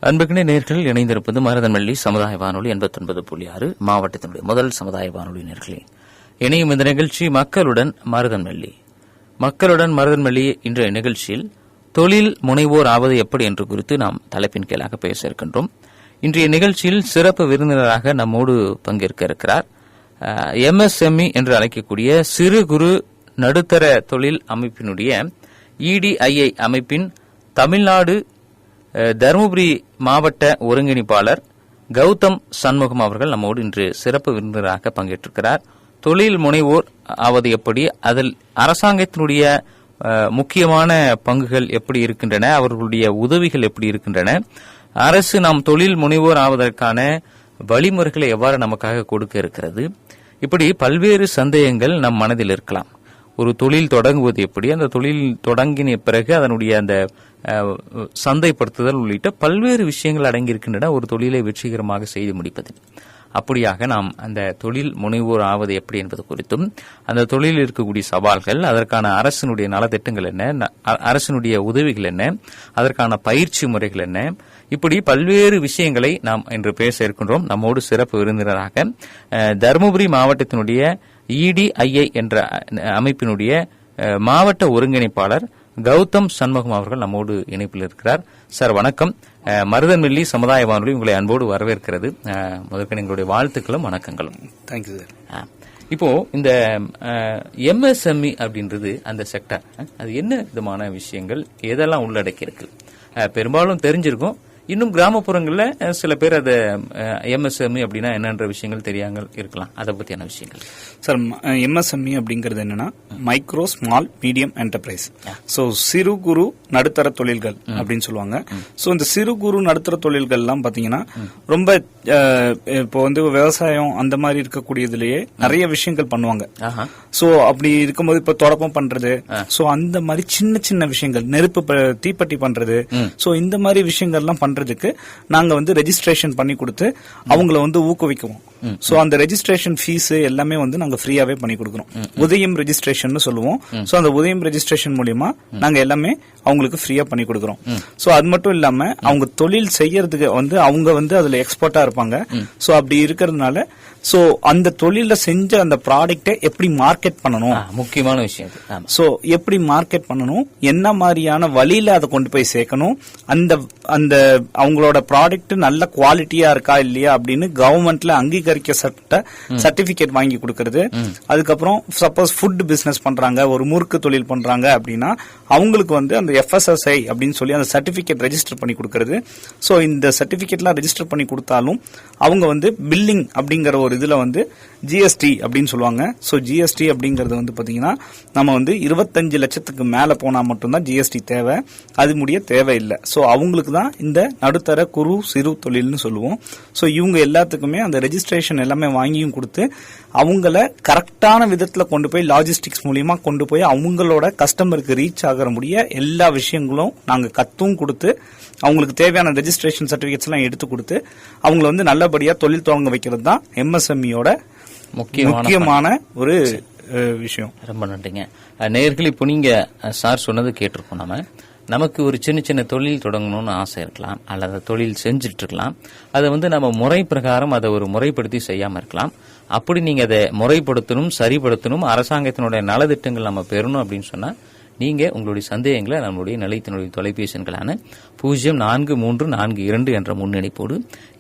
அன்புக்கினே நேர்கள் இணைந்திருப்பது மருதன்மல்லி சமுதாய வானொலி 89.6 மாவட்டத்தினுடைய முதல் சமுதாய வானொலி நேர்களே. இணையும் இந்த நிகழ்ச்சி மக்களுடன் மருதன்மல்லி. மக்களுடன் மருதன்மல்லி இன்றைய நிகழ்ச்சியில் தொழில் முனைவோர் ஆவது எப்படி என்று குறித்து நாம் தலைப்பின் கீழாக பேச இருக்கின்றோம். இன்றைய நிகழ்ச்சியில் சிறப்பு விருந்தினராக நம்மோடு பங்கேற்க இருக்கிறார். MSME என்று அழைக்கக்கூடிய சிறு குறு நடுத்தர தொழில் அமைப்பினுடைய EDII அமைப்பின் தமிழ்நாடு தருமபுரி மாவட்ட ஒருங்கிணைப்பாளர் கௌதம் சண்முகம் அவர்கள் நம்மோடு இன்று சிறப்பு விருந்தினராக பங்கேற்றிருக்கிறார். தொழில் முனைவோர் ஆவது எப்படி, அதில் அரசாங்கத்தினுடைய முக்கியமான பங்குகள் எப்படி இருக்கின்றன, அவர்களுடைய உதவிகள் எப்படி இருக்கின்றன, அரசு நாம் தொழில் முனைவோர் ஆவதற்கான வழிமுறைகளை எவ்வாறு நமக்காக கொடுக்க இருக்கிறது, இப்படி பல்வேறு சந்தேகங்கள் நம் மனதில் இருக்கலாம். ஒரு தொழில் தொடங்குவது எப்படி, அந்த தொழில் தொடங்கின பிறகு அதனுடைய அந்த சந்தைப்படுத்துதல் உள்ளிட்ட பல்வேறு விஷயங்கள் அடங்கியிருக்கின்றன ஒரு தொழிலை வெற்றிகரமாக செய்து முடிப்பது. அப்படியாக நாம் அந்த தொழில் முனைவோர் ஆவது எப்படி என்பது குறித்தும், அந்த தொழிலில் இருக்கக்கூடிய சவால்கள், அதற்கான அரசினுடைய நலத்திட்டங்கள் என்ன, அரசினுடைய உதவிகள் என்ன, அதற்கான பயிற்சி முறைகள் என்ன, இப்படி பல்வேறு விஷயங்களை நாம் இன்று பேச இருக்கின்றோம். நம்மோடு சிறப்பு விருந்தினராக தருமபுரி மாவட்டத்தினுடைய EDII என்ற அமைப்பினுடைய மாவட்ட ஒருங்கிணைப்பாளர் கௌதம் சண்முகம் அவர்கள் நம்மோடு இணைப்பில் இருக்கிறார். சார் வணக்கம். மருதன்மல்லி சமுதாய வானொலி உங்களை அன்போடு வரவேற்கிறது. முதற்க எங்களுடைய வாழ்த்துக்களும் வணக்கங்களும். Thank you sir. இப்போ இந்த MSME அப்படின்றது அந்த செக்டர், அது என்ன விதமான விஷயங்கள் எதெல்லாம் உள்ளடக்கி இருக்கு? பெரும்பாலும் தெரிஞ்சிருக்கும், இன்னும் கிராமப்புறங்களில் சில பேர் அதை MSME அப்படின்னா என்னன்ற விஷயங்கள் தெரியாமல் இருக்கலாம். அதை பத்தியான விஷயங்கள் சார். MSME அப்படிங்கிறது என்னன்னா micro small medium enterprise. So சிறு குறு நடுத்தர தொழில்கள் அப்படின்னு சொல்லுவாங்க. ஸோ இந்த சிறு குறு நடுத்தர தொழில்கள்லாம் பாத்தீங்கன்னா ரொம்ப இப்போ வந்து விவசாயம் அந்த மாதிரி இருக்கக்கூடியதுலயே நிறைய விஷயங்கள் பண்ணுவாங்க. ஸோ அப்படி இருக்கும்போது இப்போ தொடப்பம் பண்றது, ஸோ அந்த மாதிரி சின்ன சின்ன விஷயங்கள், நெருப்பு தீப்பெட்டி பண்றது, ஸோ இந்த மாதிரி விஷயங்கள்லாம் பண்றதுக்கு நாங்க வந்து ரெஜிஸ்ட்ரேஷன் பண்ணி கொடுத்து அவங்கள வந்து ஊக்குவிக்குவோம். சோ அந்த ரெஜிஸ்ட்ரேஷன் ஃபீஸ் எல்லாமே வந்து நாங்க ஃப்ரீயாவே பண்ணி கொடுக்கிறோம். உதயம் ரெஜிஸ்ட்ரேஷன் சொல்லுவோம். சோ அந்த உதயம் ரெஜிஸ்ட்ரேஷன் மூலியமா நாங்க எல்லாமே அவங்களுக்கு ஃப்ரீயா பண்ணி கொடுக்கிறோம். சோ அது மட்டும் இல்லாம அவங்க தொழில் செய்யறதுக்கு வந்து அவங்க வந்து அதுல எக்ஸ்பர்ட்டா இருப்பாங்க. சோ அப்படி இருக்கிறதுனால சோ அந்த தொழில செஞ்ச அந்த ப்ராடக்ட்டை எப்படி மார்க்கெட் பண்ணணும், முக்கியமான விஷயம். சோ எப்படி மார்க்கெட் பண்ணணும், என்ன மாதிரியான வழியில அதை கொண்டு போய் சேர்க்கணும், அந்த அந்த அவங்களோட ப்ராடக்ட் நல்ல குவாலிட்டியா இருக்கா இல்லையா அப்படின்னு கவர்மெண்ட்ல அங்கீகரிக்கப்பட்ட சர்டிபிகேட் வாங்கி கொடுக்கறது. அதுக்கப்புறம் சப்போஸ் ஃபுட் பிசினஸ் பண்றாங்க, ஒரு முறுக்கு தொழில் பண்றாங்க அப்படின்னா அவங்களுக்கு வந்து அந்த FSSI அப்படின்னு சொல்லி அந்த சர்டிபிகேட் ரெஜிஸ்டர் பண்ணி கொடுக்கறது. சோ இந்த சர்டிபிகேட்லாம் ரெஜிஸ்டர் பண்ணி கொடுத்தாலும் அவங்க வந்து பில்லிங் அப்படிங்கிற ஒரு இதுல வந்து GST அப்படின்னு சொல்லுவாங்க. சோ GST அப்படிங்கறது வந்து பாத்தீங்கன்னா நம்ம வந்து 25 லட்சத்துக்கு மேல போனா மட்டும்தான் GST தேவை, அது முடிய தேவையில்லை. சோ அவங்களுக்கு தான் இந்த நடுத்தர குறு சிறு தொழில்னு சொல்லுவோம். சோ இவங்க எல்லாத்துக்குமே அந்த ரெஜிஸ்ட்ரேஷன் எல்லாமே வாங்கியும் கொடுத்து அவங்கள கரெக்டான விதத்துல கொண்டு போய் லாஜிஸ்டிக்ஸ் மூலியமா கொண்டு போய் அவங்களோட கஸ்டமருக்கு ரீச் ஆகிற முடிய எல்லா விஷயங்களும் நாங்க கத்தும் கொடுத்து அவங்களுக்கு தேவையான ரெஜிஸ்ட்ரேஷன் சர்டிபிகேட்ஸ் எல்லாம் எடுத்து கொடுத்து அவங்கள வந்து நல்லபடியா தொழில் தொடங்க வைக்கிறது தான் MSMEயோட முக்கியமான ஒரு விஷயம். ரொம்ப நன்றிங்க. நேயர்கள், இப்போ நீங்க சார் சொன்னது கேட்டிருக்கோம். நமக்கு ஒரு சின்ன சின்ன தொழில் தொடங்கணும்னு ஆசை இருக்கலாம், அல்லது தொழில் செஞ்சுட்டு இருக்கலாம். அதை வந்து நம்ம முறை பிரகாரம் அதை ஒரு முறைப்படுத்தி செய்யாம இருக்கலாம். அப்படி நீங்க அதை முறைப்படுத்தணும், சரிப்படுத்தணும், அரசாங்கத்தினுடைய நலத்திட்டங்கள் நம்ம பெறணும் அப்படின்னு சொன்னா நீங்க உங்களுடைய சந்தேகங்களை நம்மளுடைய நிலையத்தினுடைய தொலைபேசி எண்களான 043442 என்ற முன்னிணைப்போடு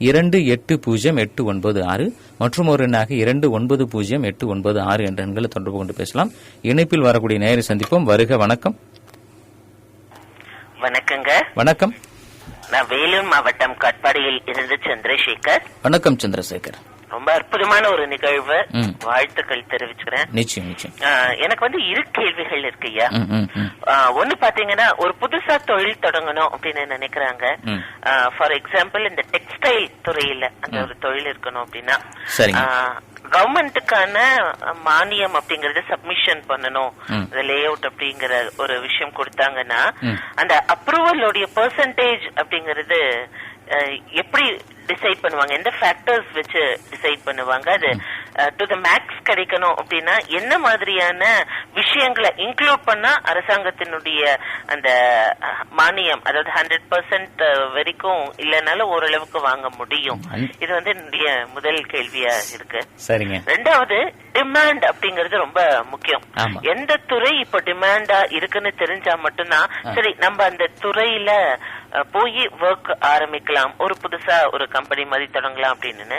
280896 மற்றும் ஒரு எண்ணாக 290896 என்ற எண்களை தொடர்பு கொண்டு பேசலாம். இணைப்பில் வரக்கூடிய நேரை சந்திப்போம். வருக. வணக்கம். வணக்கங்க. வணக்கம். நான் வேலூர் மாவட்டம் காட்பாடியில் இருந்து சந்திரசேகர். வணக்கம் சந்திரசேகர். ரொம்ப அற்புதமான ஒரு நிகழ்வு, வாழ்த்துக்கள் தெரிவிச்சுக்கிறேன். நிச்சயம் நிச்சயம். எனக்கு வந்து இரு கேள்விகள் இருக்குய்யா. ஒண்ணு பாத்தீங்கன்னா, ஒரு புதுசா தொழில் தொடங்கணும் அப்படின்னு நினைக்கிறாங்க. ஃபார் எக்ஸாம்பிள் இந்த டெக்ஸ்டைல் துறையில அந்த ஒரு தொழில் இருக்கணும் அப்படின்னா கவர்மெண்ட்டுக்கான மானியம் அப்படிங்கறது சப்மிஷன் பண்ணணும், லே அவுட் அப்படிங்கிற ஒரு விஷயம் கொடுத்தாங்கன்னா அந்த அப்ரூவலோடைய பெர்சன்டேஜ் அப்படிங்கறது எப்படி டிசைட் பண்ணுவாங்க, எந்த ஃபேக்டர்ஸ் வச்சு டிசைட் பண்ணுவாங்க, அது டு த மேக்ஸ் கிடைக்கணும் அப்படின்னா என்ன மாதிரியான விஷயங்களை இன்க்ளூட் பண்ணா அரசாங்கத்தினுடைய அந்த மானியம், அதாவது 100% வரைக்கும் இல்லைனாலும் ஓரளவுக்கு வாங்க முடியும்? இது வந்து என்னுடைய முதல் கேள்வியா இருக்கு. சரிங்க. ரெண்டாவது, டிமாண்ட் அப்படிங்கறது ரொம்ப முக்கியம். எந்த துறை இப்ப டிமாண்டா இருக்குன்னு தெரிஞ்சா மட்டும்தான் சரி நம்ம அந்த துறையில போய் ஒர்க் ஆரம்பிக்கலாம், ஒரு புதுசா ஒரு கம்பெனி மாதிரி தொடங்கலாம் அப்படின்னு.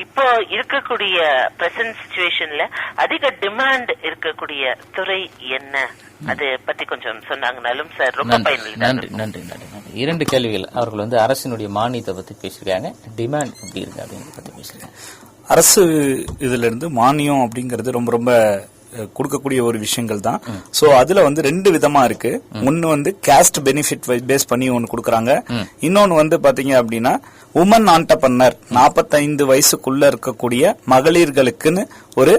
இப்போ இருக்கக்கூடிய பிரசன்ட் சிச்சுவேஷன்ல அதிக டிமாண்ட் இருக்கக்கூடிய துறை என்ன, அது பத்தி கொஞ்சம் சொன்னாங்கனாலும் சார் ரொம்ப பயனுள்ள. நன்றி நன்றி நன்றி நன்றி. 2 கேள்விகள். அவர்கள் வந்து அரசினுடைய மானியத்தை பத்தி பேசிருக்காங்க, டிமாண்ட் எப்படி இருக்கு அப்படின்னு பத்தி பேசிருக்காங்க. அரசு இதுல இருந்து மானியம் அப்படிங்கறது ரொம்ப ரொம்ப கொடுக்கக்கூடிய ஒரு விஷயங்கள் தான். சோ அதுல வந்து 2 விதமா இருக்கு. ஒன்னு வந்து காஸ்ட் பெனிஃபிட் பேஸ் பண்ணி ஒன்னு கொடுக்கறாங்க. இன்னொன்னு வந்து பாத்தீங்க அப்படின்னா உமன் ஆண்டர்பிரனர் 45 வயசுக்குள்ள இருக்கக்கூடிய மகளிர்களுக்குன்னு ஒரு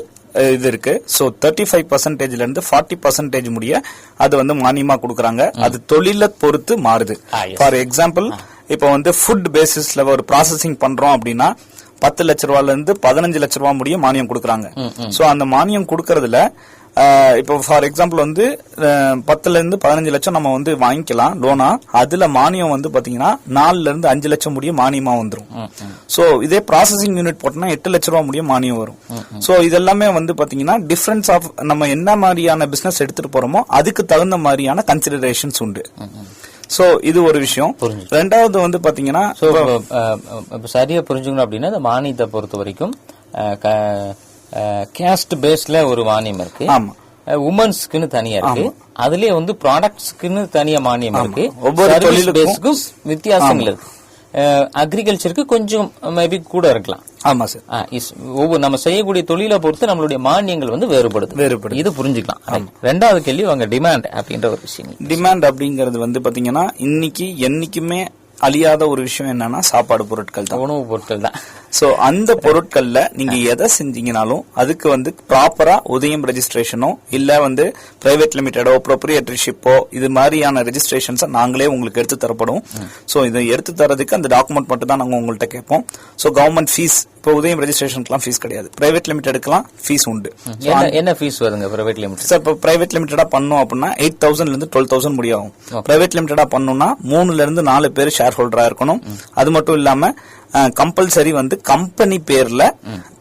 இது இருக்கு. சோ 35%ல இருந்து 40% முடிய அது வந்து மானியமா கொடுக்கறாங்க. அது தொழிலை பொறுத்து மாறுது. ஃபார் எக்ஸாம்பிள் இப்ப வந்து ஃபுட் பேசிஸ்ல ஒரு ப்ராசஸிங் பண்றோம் அப்படின்னா 10 லட்ச ரூபாயில இருந்து 15 லட்ச ரூபாய் முடிய மானியம் கொடுக்கறாங்க. சோ அந்த மானியம் கொடுக்கறதுல இப்போ ஃபார் எக்ஸாம்பிள் வந்து 10ல இருந்து 15 லட்சம் நம்ம வந்து வாங்கிக்கலாம் லோனா. அதுல மானியம் வந்து பாத்தீங்கன்னா 4ல இருந்து 5 லட்சம் முடிய மானியமா வந்துரும். சோ இதே ப்ராசஸிங் யூனிட் போட்டோம்னா 8 லட்ச ரூபாய் முடிய மானியம் வரும். சோ இதெல்லாமே வந்து பாத்தீங்கன்னா டிஃபரன்ஸ் ஆஃப் நம்ம என்ன மாதிரியான பிசினஸ் எடுத்துட்டு போறோமோ அதுக்கு தகுந்த மாதிரியான கன்சிடரேஷன்ஸ் உண்டு. சோ இது ஒரு விஷயம். ரெண்டாவது வந்து பாத்தீங்கன்னா சரியா புரிஞ்சுக்கணும் அப்படின்னா இந்த மானியத்தை பொறுத்த வரைக்கும் கேஸ்ட் பேஸ்ல ஒரு மானியம் இருக்கு. ஆமா. உமன்ஸ்க்குன்னு தனியா இருக்கு. அதுலயே வந்து ப்ராடக்ட்ஸ்க்குன்னு தனியா மானியம் இருக்கு. ஒவ்வொரு தொழிலுக்கும் வித்தியாசங்கள் இருக்கு. அக்ரிகல்ச்சருக்கு கொஞ்சம் மேபி கூட இருக்கலாம். ஆமா சார். ஒவ்வொரு நம்ம செய்யக்கூடிய தொழிலை பொறுத்து நம்மளுடைய மானியங்கள் வந்து வேறுபடுது. இது புரிஞ்சுக்கலாம். ரெண்டாவது கேள்வி அவங்க டிமாண்ட் அப்படின்ற ஒரு விஷயம். டிமாண்ட் அப்படிங்கறது வந்து பாத்தீங்கன்னா இன்னைக்கு என்னைக்குமே அழியாத ஒரு விஷயம் என்னன்னா சாப்பாடு பொருட்கள் தான், உணவு பொருட்கள் தான். சோ அந்த பொருட்கள்ல நீங்க எதை செஞ்சீங்கனாலும் அதுக்கு வந்து ப்ராப்பரா உதயம் ரெஜிஸ்ட்ரேஷனோ இல்ல வந்து பிரைவேட் லிமிடெடோ ப்ரொப்ரியேட்டர்ஷிப்போ இது மாதிரியான ரெஜிஸ்ட்ரேஷன்ஸ் நாங்களே உங்களுக்கு எடுத்து தரப்படும். சோ இதை எடுத்து தரதுக்கு அந்த டாக்குமெண்ட் மட்டும் தான் நாங்க உங்கள்கிட்ட கேட்போம். சோ கவர்மெண்ட் ஃபீஸ் இப்போ உதயம் ரெஜிஸ்ட்ரேஷனுக்குலாம் ஃபீஸ் கிடையாது. பிரைவேட் லிமிடெடுக்குலாம் ஃபீஸ் உண்டு. என்ன ஃபீஸ் வருங்க பிரைவேட் லிமிடெட்? சார் இப்போ பிரைவேட் லிமிடெடா பண்ணோம் அப்படின்னா 8,000 இருந்து 12,000 முடியும். பிரைவேட் லிமிடெடா பண்ணோம்னா 3ல இருந்து 4 பேர் ஷேர் ஹோல்டரா இருக்கணும். அது மட்டும் இல்லாம கம்பல்சரி வந்து கம்பெனி பேர்ல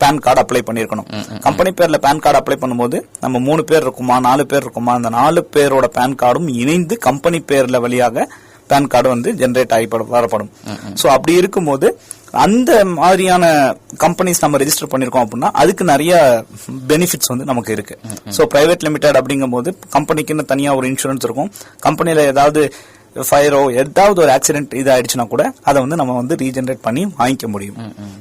பேன் கார்டு அப்ளை பண்ணிருக்கணும். கம்பெனி பேர்ல பேன் கார்டு அப்ளை பண்ணும்போது நம்ம 3 பேர் இருக்குமா 4 பேர் இருக்குமா அந்த 4 பேரோட பேன் கார்டும் இணைந்து கம்பெனி பேர்ல வழியாக பேன் கார்டு வந்து ஜெனரேட் ஆகி வரப்படும். சோ அப்படி இருக்கும்போது அந்த மாதிரியான கம்பெனிஸ் நம்ம ரெஜிஸ்டர் பண்ணிருக்கோம் அப்படின்னா அதுக்கு நிறைய பெனிஃபிட்ஸ் வந்து நமக்கு இருக்கு. சோ பிரைவேட் லிமிடெட் அப்படிங்கும் போது கம்பெனிக்குன்னு தனியா ஒரு இன்சூரன்ஸ் இருக்கும். கம்பெனில ஏதாவது ஃபயரோ ஏதாவது ஒரு ஆக்சிடென்ட் இதாயிடுச்சுன்னா கூட அதை வந்து நம்ம வந்து ரீஜெனரேட் பண்ணி வாங்கிக்க முடியும்.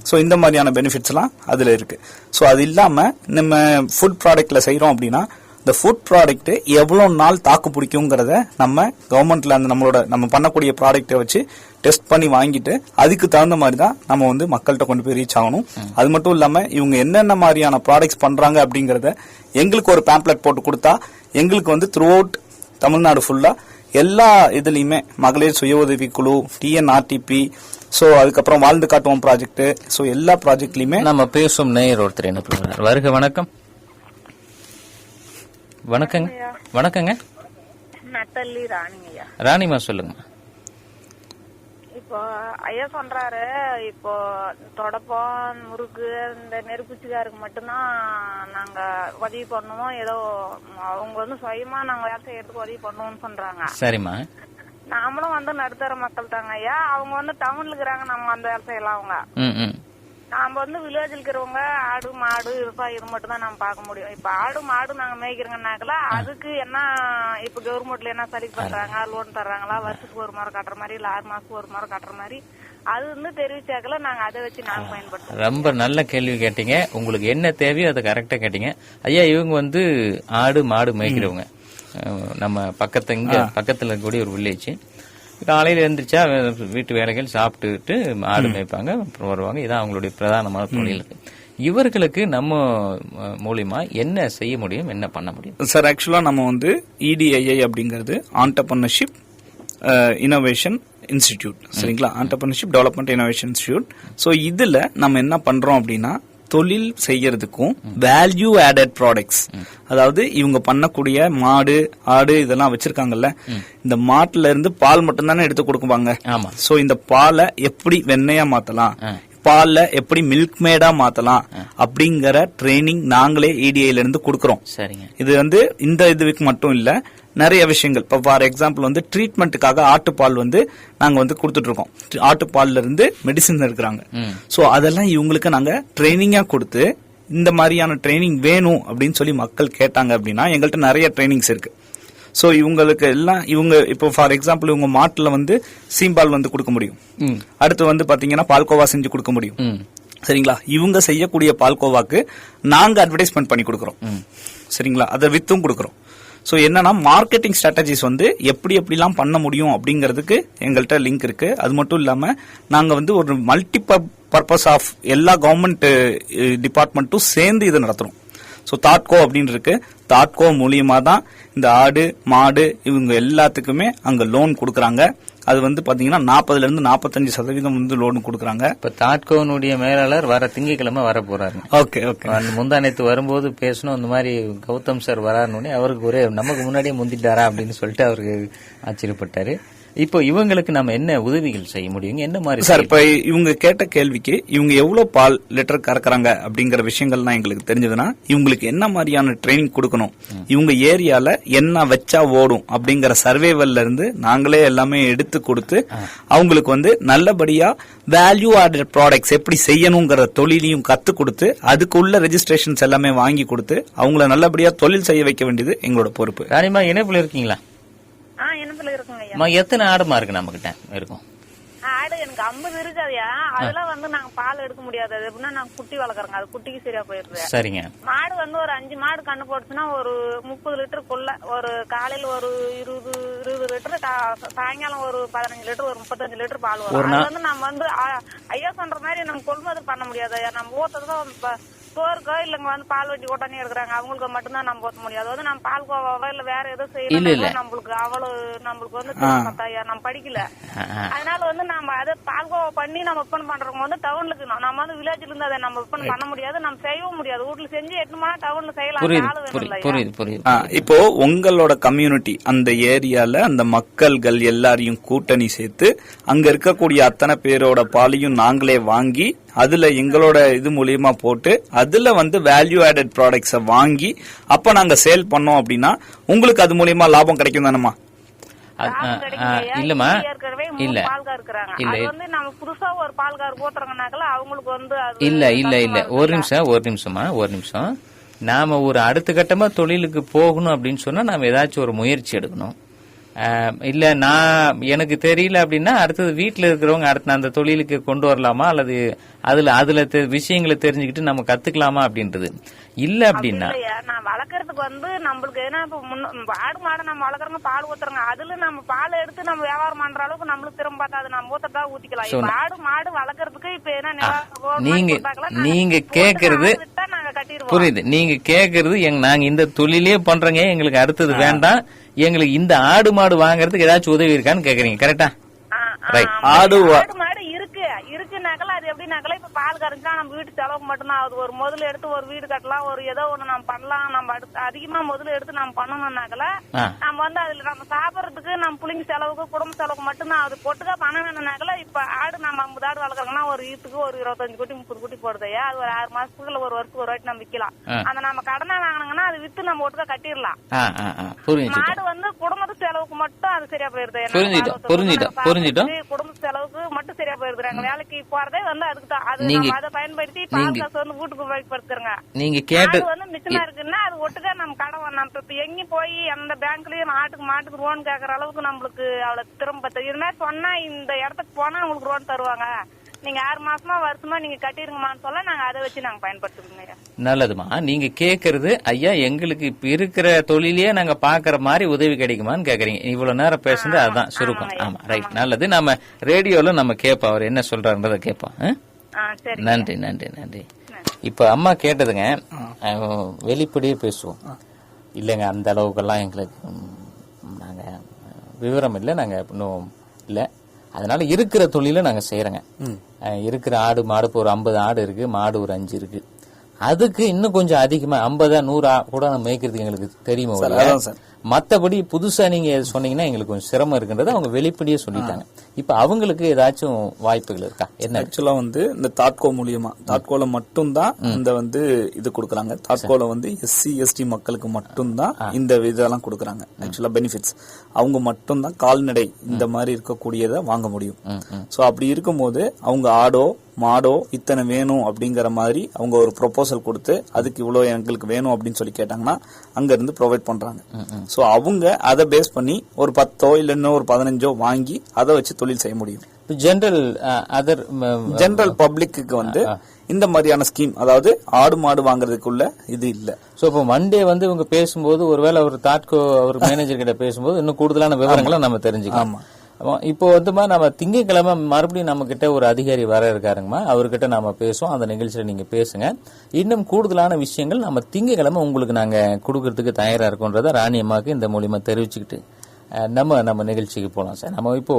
சோ இந்த மாதிரியான பெனிஃபிட்ஸ் எல்லாம் அதுல இருக்கு. சோ அது இல்லாம நம்ம ஃபுட் ப்ராடக்ட்ல செய்யறோம் அப்படின்னா இந்த ஃபுட் ப்ராடக்ட் எவ்வளவு நாள் தாக்கு பிடிக்குங்கிறத நம்ம கவர்மெண்ட்ல அந்த நம்ம பண்ணக்கூடிய ப்ராடக்ட்டை வச்சு டெஸ்ட் பண்ணி வாங்கிட்டு அதுக்கு தகுந்த மாதிரி தான் நம்ம வந்து மக்கள்கிட்ட கொண்டு போய் ரீச் ஆகணும். அது மட்டும் இல்லாம இவங்க என்னென்ன மாதிரியான ப்ராடக்ட்ஸ் பண்றாங்க அப்படிங்கறத எங்களுக்கு ஒரு பேம்ப்ளெட் போட்டு கொடுத்தா எங்களுக்கு வந்து த்ரூ அவுட் தமிழ்நாடு ஃபுல்லா எல்லா இதுலயுமே மகளிர் சுய உதவி குழு, TNRTP, சோ அதுக்கப்புறம் வாழ்ந்து காட்டுவோம் ப்ராஜெக்ட், சோ எல்லா ப்ராஜெக்ட்லயுமே நம்ம பேசும் நேயர் ஒருத்தர் என்ன பண்ணுவார். வருக வணக்கம். வணக்கங்க. வணக்கங்க. நட்டல்லி ராணிங்கய்யா. ராணிமா சொல்லுங்க. இப்போ ஐயா சொல்றாரு, இப்போ தொடப்பம் முறுக்கு இந்த நெருப்புச்சிக்காருக்கு மட்டும்தான் நாங்க உதவி பண்ணுவோம், ஏதோ அவங்க வந்து சுயமா நாங்க வேலை செய்யறதுக்கு உதவி பண்ணுவோம்னு சொல்றாங்க. சரிம்மா. நாமளும் வந்து நடுத்தர மக்கள் தாங்க ஐயா. அவங்க வந்து டவுன்ல இருக்கிறாங்க, நம்ம அந்த வேலை செய்யலாம். அவங்க நாம வந்து வில்லேஜ்ல இருக்கிறவங்க ஆடு மாடு விவசாயம் இது மட்டும் தான் நம்ம பார்க்க முடியும். இப்ப ஆடு மாடு நாங்க மேய்க்கிறோங்கனாக்கல அதுக்கு என்ன இப்ப கவர்மெண்ட்ல என்ன சரி பண்றாங்க, லோன் தர்றாங்களா, வருஷத்துக்கு ஒரு முறை கட்டுற மாதிரி இல்ல 6 மாசத்துக்கு ஒரு முறை கட்டுற மாதிரி அது வந்து தெரிவிச்சாக்கல நாங்க அதை வச்சு நாங்க பயன்படுத்தோம். ரொம்ப நல்ல கேள்வி கேட்டீங்க. உங்களுக்கு என்ன தேவையோ அதை கரெக்டா கேட்டீங்க ஐயா. இவங்க வந்து ஆடு மாடு மேய்க்கிறவங்க, நம்ம பக்கத்துல இருக்கக்கூடிய ஒரு வில்லேஜ். காலையில எழுந்திரிச்சா வீட்டு வேலைகள் சாப்பிட்டுட்டு ஆடு மேய்ப்பாங்க, அப்புறம் வருவாங்க. இதான் அவங்களுடைய பிரதானமான தொழில். இவர்களுக்கு நம்ம மூலியமா என்ன செய்ய முடியும், என்ன பண்ண முடியும்? சார் ஆக்சுவலா நம்ம வந்து EDII அப்படிங்கிறது ஆண்டர்பிரினர்ஷிப் இனோவேஷன் இன்ஸ்டிடியூட், சரிங்களா? Entrepreneurship development innovation institute. So இதுல நம்ம என்ன பண்றோம் அப்படின்னா தொழில் செய்யறதுக்கும் வேல்யூ ஆடட் ப்ராடக்ட்ஸ், அதாவது இவங்க பண்ணக்கூடிய மாடு ஆடு இதெல்லாம் வச்சிருக்காங்கல்ல, இந்த மாட்டுல இருந்து பால் மட்டும் தானே எடுத்து கொடுக்குவாங்க. சோ இந்த பாலை எப்படி வெண்ணெயா மாத்தலாம், பால்ல எப்படி மில்க் மேடா மாத்தலாம் அப்படிங்கிற ட்ரைனிங் நாங்களே EDIல இருந்து கொடுக்கறோம். இது வந்து இந்த இதுக்கு மட்டும் இல்ல, நிறைய விஷயங்கள். இப்ப ஃபார் எக்ஸாம்பிள் வந்து ட்ரீட்மெண்ட்டுக்காக ஆட்டுப்பால் வந்து நாங்க வந்து கொடுத்துட்டு இருக்கோம். ஆட்டுப்பால்ல இருந்து மெடிசின் இருக்கிறாங்க. சோ அதெல்லாம் இவங்களுக்கு நாங்க ட்ரைனிங்கா கொடுத்து, இந்த மாதிரியான ட்ரைனிங் வேணும் அப்படின்னு சொல்லி மக்கள் கேட்டாங்க அப்படின்னா எங்கள்கிட்ட நிறைய ட்ரைனிங்ஸ் இருக்கு. சோ இவங்களுக்கு எல்லாம் இவங்க இப்போ ஃபார் எக்ஸாம்பிள் இவங்க மாட்டுல வந்து சீம்பால் வந்து கொடுக்க முடியும். அடுத்து வந்து பாத்தீங்கன்னா பால்கோவா செஞ்சு கொடுக்க முடியும். சரிங்களா? இவங்க செய்யக்கூடிய பால்கோவாக்கு நாங்க அட்வர்டைஸ்மெண்ட் பண்ணி கொடுக்கறோம். சரிங்களா? அதை வித்தும் கொடுக்கறோம். சோ என்னன்னா மார்க்கெட்டிங் ஸ்ட்ராட்டஜிஸ் வந்து எப்படி எப்படிலாம் பண்ண முடியும் அப்படிங்கறதுக்கு எங்கள்கிட்ட லிங்க் இருக்கு. அது மட்டும் இல்லாம நாங்க வந்து ஒரு மல்டி பர்பஸ் ஆஃப் எல்லா கவர்மெண்ட் டிபார்ட்மெண்ட்டும் சேர்ந்து இதை நடத்துறோம். சோ தாட்கோ அப்படின்னு இருக்கு. தாட்கோ மூலியமா தான் இந்த ஆடு மாடு இவங்க எல்லாத்துக்குமே அங்க லோன் கொடுக்கறாங்க. அது வந்து பாத்தீங்கன்னா 40% இருந்து 45% வந்து லோன் கொடுக்கறாங்க. இப்ப தாட்கோனுடைய மேலாளர் வர திங்கட்கிழமை வர போறாரு. Okay okay. முந்தானத்து வரும்போது பேசணும், இந்த மாதிரி கௌதம் சார் வராருன்னு அவருக்கு ஒரே நமக்கு முன்னாடியே முந்திட்டாரா அப்படின்னு சொல்லிட்டு அவருக்கு ஆச்சரியப்பட்டாரு. இப்போ இவங்களுக்கு நம்ம என்ன உதவிகள் செய்ய முடியும், என்ன மாதிரி சார்? இப்ப இவங்க கேட்ட கேள்விக்கு இவங்க எவ்வளவு பால் லிட்டர் கறக்குறாங்க அப்படிங்கிற விஷயங்கள்லாம் எங்களுக்கு தெரிஞ்சதுன்னா இவங்களுக்கு என்ன மாதிரியான ட்ரைனிங் கொடுக்கணும், இவங்க ஏரியால என்ன வச்சா ஓடும் அப்படிங்கிற சர்வேவல்ல இருந்து நாங்களே எல்லாமே எடுத்து கொடுத்து அவங்களுக்கு வந்து நல்லபடியா வேல்யூ ஆடட் ப்ராடக்ட்ஸ் எப்படி செய்யணுங்கிற தொழிலையும் கத்து கொடுத்து அதுக்குள்ள ரெஜிஸ்ட்ரேஷன்ஸ் எல்லாமே வாங்கி கொடுத்து அவங்கள நல்லபடியா தொழில் செய்ய வைக்க வேண்டியது எங்களோட பொறுப்பு. ராணிமா இணைப்புல இருக்கீங்களா? எத்தனை ஆடுமா இருக்கு நம்ம கிட்ட இருக்கும்? ஆடு எனக்கு 50 இருக்காதியா. அதெல்லாம் வந்து நாங்க பால் எடுக்க முடியாது. அது எப்படின்னா நாங்க குட்டி வளர்க்குறோங்க, அது குட்டிக்கு சரியா போயிருது. சரிங்க. மாடு வந்து ஒரு 5 மாடு கண்ணு போட்டுச்சுன்னா ஒரு 30 லிட்டருக்குள்ள, ஒரு காலையில ஒரு 20 லிட்டர், சாயங்காலம் ஒரு 15 லிட்டர், ஒரு 35 லிட்டர் பால் வரும். அது வந்து நம்ம வந்து ஐயா சொல்ற மாதிரி நம்ம கொள்முதல் பண்ண முடியாது. நம்ம ஊத்துறதுதான் ஸ்டோருக்கோ இல்லங்க வந்து பால் வட்டி ஓட்டானே இருக்கிறாங்க, அவங்களுக்கு மட்டும்தான் நம்ம ஓட்ட முடியாது. வந்து நம்ம பால் கோவாவோ இல்ல வேற ஏதோ செய்யலாம், நம்மளுக்கு அவ்வளவு நம்மளுக்கு வந்து நம்ம படிக்கல. அதனால வந்து நம்ம அதை பால் கோவா பண்ணி நம்ம விற்பனை பண்றவங்க வந்து டவுனுக்கு, நம்ம வந்து வில்லேஜ்ல இருந்து அதை நம்ம விற்பனை பண்ண முடியாது, நம்ம செய்யவும் முடியாது. வீட்டுல செஞ்சு 8 மணி டவுன்ல செய்யலாம். இப்போ உங்களோட கம்யூனிட்டி அந்த ஏரியால அந்த மக்கள்கள் எல்லாரையும் கூட்டணி சேர்த்து அங்க இருக்கக்கூடிய அத்தனை பேரோட பாலையும் நாங்களே வாங்கி அதுல எங்களோட இது மூலியமா போட்டு அதுல வந்து வேல்யூ ஆடட் ப்ராடக்ட்ஸ வாங்கி அப்ப நாங்க சேல் பண்ணோம் அப்படின்னா உங்களுக்கு அது மூலியமா லாபம் கிடைக்கும் தானேமா? இல்லமா இல்ல புதுசா ஒரு பால்கார் போட்டுறாங்கனாக்கல அவங்களுக்கு வந்து இல்ல ஒரு நிமிஷம். நாம ஒரு அடுத்த கட்டமா தொழிலுக்கு போகணும் அப்படின்னு சொன்னா நாம ஏதாச்சும் ஒரு முயற்சி எடுக்கணும். இல்ல நான் எனக்கு தெரியல அப்படின்னா அடுத்தது வீட்டுல இருக்கிறவங்க அடுத்த அந்த தொழிலுக்கு கொண்டு வரலாமா, அல்லது அதுல விஷயங்களை தெரிஞ்சுக்கிட்டு நம்ம கத்துக்கலாமா அப்படின்றது இல்ல. அப்படின்னா நான் வளர்க்கறதுக்கு வந்து நம்மளுக்கு ஏன்னா ஆடு மாடை நம்ம வளர்க்கறோங்க, பால் ஊத்துறோங்க, அதுல நம்ம பால் எடுத்து நம்ம வியாபாரம் பண்ற அளவுக்கு நம்மளுக்கு திரும்ப பார்த்தாது நம்ம ஊத்தறதா ஊத்திக்கலாம். ஆடு மாடு வளர்க்கறதுக்கு இப்ப என்ன நீங்க கேக்குறது புரியுது. நீங்க கேக்குறது நாங்க இந்த தொழிலே பண்றோங்க, எங்களுக்கு அடுத்தது வேண்டாம், எங்களுக்கு இந்த ஆடு மாடு வாங்குறதுக்கு ஏதாச்சும் உதவி இருக்கான்னு கேக்குறீங்க, கரெக்டா? ஆடு மாடு இருக்குனாக்கல அது எப்படின்னாக்கல இப்ப பால் கறந்துச்சா நம்ம வீட்டு செலவுக்கு மட்டும்தான் ஆகுது. ஒரு முதல்ல எடுத்து ஒரு வீடு கட்டலாம், ஒரு ஏதோ ஒண்ணு நம்ம பண்ணலாம். நம்ம அதிகமா முதல்ல எடுத்து நம்ம பண்ணணும்னாக்கல நம்ம வந்து அதுல நம்ம சாப்பிடறதுக்கு நம்ம பிள்ளைங்க செலவுக்கு குடும்ப செலவுக்கு மட்டும்தான் அது பொட்டுக்கா பணம் வேணும்னாக்கல இப்ப ஆடு நம்ம 50 ஆடு வளர்க்கறோம்னா ஒரு வீட்டுக்கு ஒரு 25 குட்டி 30 குட்டி போடுதையா, அது ஒரு 6 மாசத்துக்குள்ள ஒரு வருஷத்துக்கு ஒரு வாட்டி நம்ம விக்கலாம். அந்த நம்ம கடனை வாங்கினோம்னா அது வித்து நம்ம ஒட்டுக்கா கட்டிடலாம். மாடு வந்து குடும்பத்து செலவுக்கு மட்டும் அது சரியா போயிருது. குடும்ப செலவுக்கு மட்டும் சரியா போயிருக்காங்க. வேலைக்கு போறதே வந்து அதுக்கு தான். அது அதை பயன்படுத்தி பால் காசு வந்து வீட்டுக்கு பயன்படுத்துறாங்க. நீங்க கேட்டு வந்து மிச்சமா இருக்குன்னா அது ஒட்டுக்கா நம்ம கடன் நம்ம இப்ப எங்கேயும் போய் அந்த பேங்க்லயும் மாட்டுக்கு லோன் கேக்குற அளவுக்கு நம்மளுக்கு அவ்வளவு திரும்ப இது சொன்னா இந்த இடத்துக்கு போனா உங்களுக்கு லோன் தருவாங்க, நீங்க 6 மாசமா வருஷமா நீங்க கட்டிருங்கம்மான்னு சொல்ல நாங்க அதை வச்சு நாங்க பயன்படுத்துறோம். நல்லதுமா. நீங்க கேக்குறது ஐயா எங்களுக்கு இப்ப இருக்கிற தொழிலே நாங்க பாக்குற மாதிரி உதவி கிடைக்குமான்னு கேக்குறீங்க. இவ்வளவு நேரம் பேசுறது அதுதான் சுருக்கம். ஆமா, ரைட், நல்லது. நம்ம ரேடியோல நம்ம கேட்போம், அவர் என்ன சொல்றாருன்றத கேட்போம். நன்றி. இப்ப அம்மா கேட்டதுங்க, வெளிப்படையே பேசுவோம். இல்லைங்க அந்த அளவுக்கெல்லாம் எங்களுக்கு நாங்க விவரம் இல்லை, நாங்க இன்னும் இல்ல, அதனால இருக்கிற தொழில நாங்க செய்யறோங்க. இருக்கிற ஆடு மாடு ஒரு 50 ஆடு இருக்கு, மாடு ஒரு 5 இருக்கு. அதுக்கு இன்னும் கொஞ்சம் அதிகமா 50 100 கூட நம்ம மேய்க்கிறதுக்கு எங்களுக்கு தெரியுமா சார். மத்தபடி புதுசா நீங்க சொன்னீங்கன்னா எங்களுக்கு கொஞ்சம் சிரமம் இருக்குன்றத அவங்க வெளிப்படையே சொல்லிட்டாங்க. இப்ப அவங்களுக்கு ஏதாச்சும் வாய்ப்புகள் இருக்கா? என்ன ஆக்சுவலா வந்து இந்த தாட்கோ மூலியமா தாட்கோல மட்டும் தான் இந்த வந்து இது கொடுக்கறாங்க. தாட்கோல வந்து SC ST மக்களுக்கு மட்டும் தான் இந்த இதெல்லாம் கொடுக்கறாங்க. ஆக்சுவலா பெனிஃபிட்ஸ் அவங்க மட்டும் தான் கால்நடை இந்த மாதிரி இருக்கக்கூடியதை வாங்க முடியும். சோ அப்படி இருக்கும்போது அவங்க ஆடோ மாடோ இத்தனை வேணும் அப்படிங்கிற மாதிரி அவங்க ஒரு ப்ரொபோசல் கொடுத்து அதுக்கு இவ்வளவு எங்களுக்கு வேணும் அப்படின்னு சொல்லி கேட்டாங்கன்னா அங்க இருந்து ப்ரொவைட் பண்றாங்க. சோ அவங்க அதை பேஸ் பண்ணி ஒரு 10 இல்ல இன்னும் ஒரு 15 வாங்கி அதை வச்சு தொழில் செய்ய முடியும். ஜெனரல் பப்ளிக்கு வந்து இந்த மாதிரியான ஸ்கீம், அதாவது ஆடு மாடு வாங்குறதுக்குள்ள இது இல்ல. சோ இப்போ மண்டே வந்து இவங்க பேசும்போது ஒருவேளை ஒரு தாட்கோ ஒரு மேனேஜர் கிட்ட பேசும்போது இன்னும் கூடுதலான விவரங்களை நம்ம தெரிஞ்சுக்கலாம். இப்போ வந்து நம்ம திங்கட்கிழமை மறுபடியும் நம்ம கிட்ட ஒரு அதிகாரி வர இருக்காருங்கம்மா, அவர்கிட்ட நாம பேசுவோம். அந்த நிகழ்ச்சியில நீங்க பேசுங்க. இன்னும் கூடுதலான விஷயங்கள் நம்ம திங்கட்கிழமை உங்களுக்கு நாங்க கொடுக்கறதுக்கு தயாரா இருக்கோன்றத ராணி அம்மாவுக்கு இந்த மூலியமா தெரிவிச்சுக்கிட்டு நம்ம நிகழ்ச்சிக்கு போலாம் சார். நம்ம இப்போ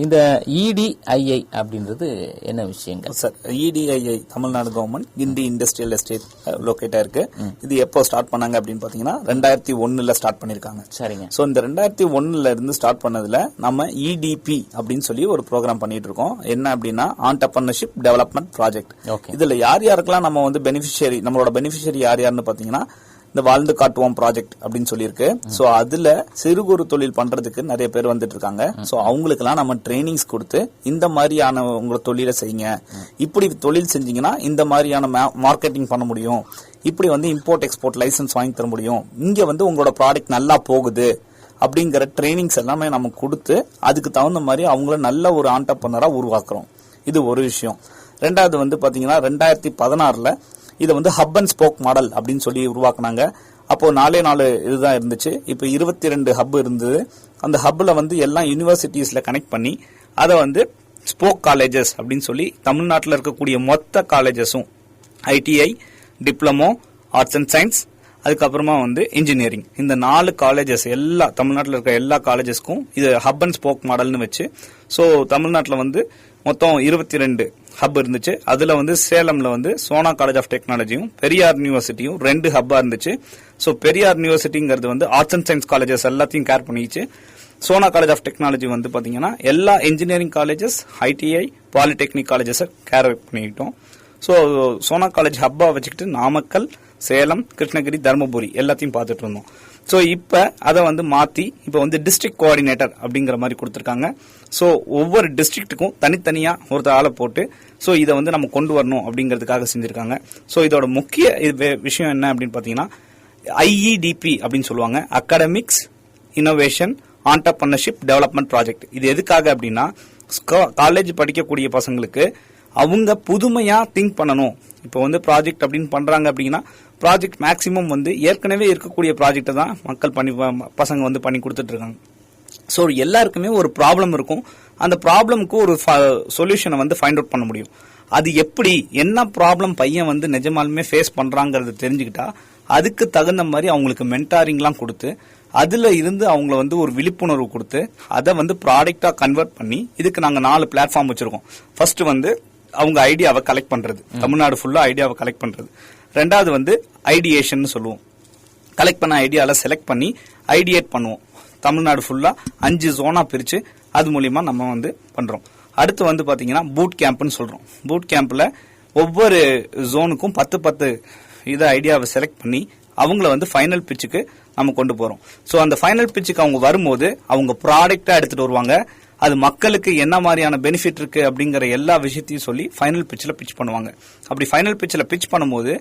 இந்த EDII அப்படின்றது என்ன விஷயங்கள் சார்? EDII தமிழ்நாடு கவர்மெண்ட் கிண்டி இண்டஸ்ட்ரியல் எஸ்டேட் லொகேட்டா இருக்கு. இது எப்போ ஸ்டார்ட் பண்ணாங்க அப்படின்னு பாத்தீங்கன்னா 2001 ஸ்டார்ட் பண்ணிருக்காங்க. சரிங்க. சோ இந்த 2001 இருந்து ஸ்டார்ட் பண்ணதுல நம்ம EDP அப்படின்னு சொல்லி ஒரு ப்ரோக்ராம் பண்ணிட்டு இருக்கோம். என்ன அப்படின்னா ஆண்டர்பிரினர்ஷிப் டெவலப்மெண்ட் ப்ராஜெக்ட். இதுல யார் யாருக்கெல்லாம் நம்ம வந்து பெனிஃபிஷியரி, நம்மளோட பெனிஃபிஷியரி யார் யாருன்னு பாத்தீங்கன்னா இந்த வாழ்ந்து காட்டுவோம் ப்ராஜெக்ட் அப்படின்னு சொல்லியிருக்கு. சோ அதுல சிறு குறு தொழில் பண்றதுக்கு நிறைய பேர் வந்துட்டு இருக்காங்க. சோ அவங்களுக்கு எல்லாம் நம்ம ட்ரைனிங்ஸ் கொடுத்து இந்த மாதிரியான உங்களோட தொழிலை செய்யுங்க, இப்படி தொழில் செஞ்சீங்கன்னா இந்த மாதிரியான மார்க்கெட்டிங் பண்ண முடியும், இப்படி வந்து இம்போர்ட் எக்ஸ்போர்ட் லைசன்ஸ் வாங்கி தர முடியும், இங்க வந்து உங்களோட ப்ராடக்ட் நல்லா போகுது அப்படிங்கிற ட்ரைனிங்ஸ் எல்லாமே நம்ம கொடுத்து அதுக்கு தகுந்த மாதிரி அவங்கள நல்ல ஒரு ஆண்டர்பிரனரா உருவாக்குறோம். இது ஒரு விஷயம். ரெண்டாவது வந்து பாத்தீங்கன்னா 2016 இதை வந்து ஹப் அண்ட் ஸ்போக் மாடல் அப்படின்னு சொல்லி உருவாக்குனாங்க. அப்போ 4 இதுதான் இருந்துச்சு. இப்போ 22 ஹப் இருந்தது. அந்த ஹப்ல வந்து எல்லா யூனிவர்சிட்டிஸ்ல கனெக்ட் பண்ணி அதை வந்து ஸ்போக் காலேஜஸ் அப்படின்னு சொல்லி தமிழ்நாட்டில் இருக்கக்கூடிய மொத்த காலேஜஸும் ITI, diploma, arts and science, அதுக்கப்புறமா வந்து இன்ஜினியரிங், இந்த 4 காலேஜஸ் எல்லா தமிழ்நாட்டில் இருக்க எல்லா காலேஜஸ்க்கும் இது ஹப் அண்ட் ஸ்போக் மாடல்னு வச்சு. ஸோ தமிழ்நாட்டில் வந்து மொத்தம் 22 ஹப் இருந்துச்சு. அதுல வந்து சேலம்ல வந்து சோனா காலேஜ் ஆஃப் டெக்னாலஜியும் பெரியார் யூனிவர்சிட்டியும் 2 ஹப்பா இருந்துச்சு. சோ பெரியார் யூனிவர்சிட்டிங்கிறது வந்து ஆர்ட்ஸ் அண்ட் சயின்ஸ் காலேஜஸ் எல்லாத்தையும் கேர் பண்ணிச்சு. சோனா காலேஜ் ஆஃப் டெக்னாலஜி வந்து பாத்தீங்கன்னா எல்லா engineering colleges, ITI, polytechnic colleges care பண்ணிக்கிட்டோம். சோ சோனா காலேஜ் ஹப்பா வச்சுக்கிட்டு நாமக்கல், சேலம், கிருஷ்ணகிரி, தர்மபுரி எல்லாத்தையும் பார்த்துட்டு இருந்தோம். சோ இப்ப அதை வந்து மாத்தி இப்ப வந்து டிஸ்ட்ரிக்ட் கோஆர்டினேட்டர் அப்படிங்கிற மாதிரி கொடுத்திருக்காங்க. சோ ஒவ்வொரு டிஸ்ட்ரிக்ட்டுக்கும் தனித்தனியா ஒரு ஆளை போட்டு சோ இதை வந்து நம்ம கொண்டு வரணும் அப்படிங்கிறதுக்காக செஞ்சிருக்காங்க. சோ இதோட முக்கிய விஷயம் என்ன அப்படின்னு பாத்தீங்கன்னா IEDP அப்படின்னு சொல்லுவாங்க, academics innovation entrepreneurship development project. இது எதுக்காக அப்படின்னா காலேஜ் படிக்கக்கூடிய பசங்களுக்கு அவங்க புதுமையா திங்க் பண்ணணும். இப்போ வந்து ப்ராஜெக்ட் அப்படின்னு பண்றாங்க அப்படின்னா ப்ராஜெக்ட் மேக்சிமம் வந்து ஏற்கனவே இருக்கக்கூடிய ப்ராஜெக்ட் தான் மக்கள் பசங்க வந்து பண்ணி கொடுத்துட்டு இருக்காங்க. ஸோ எல்லாருக்குமே ஒரு ப்ராப்ளம் இருக்கும். அந்த ப்ராப்ளம்க்கு ஒரு சொல்யூஷனை வந்து ஃபைண்ட் அவுட் பண்ண முடியும். அது எப்படி, என்ன ப்ராப்ளம் பையன் வந்து நிஜமாலுமே ஃபேஸ் பண்றாங்கிறத தெரிஞ்சுக்கிட்டா அதுக்கு தகுந்த மாதிரி அவங்களுக்கு மென்டாரிங்லாம் கொடுத்து அதுல இருந்து அவங்கள வந்து ஒரு விழிப்புணர்வு கொடுத்து அதை வந்து ப்ராடக்டா கன்வெர்ட் பண்ணி இதுக்கு நாங்க 4 பிளாட்ஃபார்ம் வச்சிருக்கோம். ஃபர்ஸ்ட் வந்து அவங்க ஐடியாவை கலெக்ட் பண்றது, தமிழ்நாடு ஃபுல்லா ஐடியாவை கலெக்ட் பண்றது. ரெண்டாவது வந்து ஐடியேஷன் சொல்லுவோம், கலெக்ட் பண்ண ஐடியால செலக்ட் பண்ணி ஐடியேட் பண்ணுவோம். தமிழ்நாடு ஃபுல்லா 5 ஜோனா பிரிச்சு அது மூலியமா நம்ம வந்து பண்றோம். அடுத்து வந்து பாத்தீங்கன்னா பூட் கேம்ப்னு சொல்றோம். பூட் கேம்ப்ல ஒவ்வொரு ஜோனுக்கும் 10 இதை ஐடியாவை செலக்ட் பண்ணி அவங்கள வந்து ஃபைனல் பிச்சுக்கு நம்ம கொண்டு போறோம். சோ அந்த ஃபைனல் பிச்சுக்கு அவங்க வரும்போது அவங்க ப்ராடக்டா எடுத்துட்டு வருவாங்க. அது மக்களுக்கு என்ன மாதிரியான பெனிஃபிட் இருக்கு அப்படிங்கிற எல்லா விஷயத்தையும் சொல்லி ஃபைனல் பிச்சில் பிச் பண்ணுவாங்க. அப்படி ஃபைனல் பிச்சில் பிச் பண்ணும்போது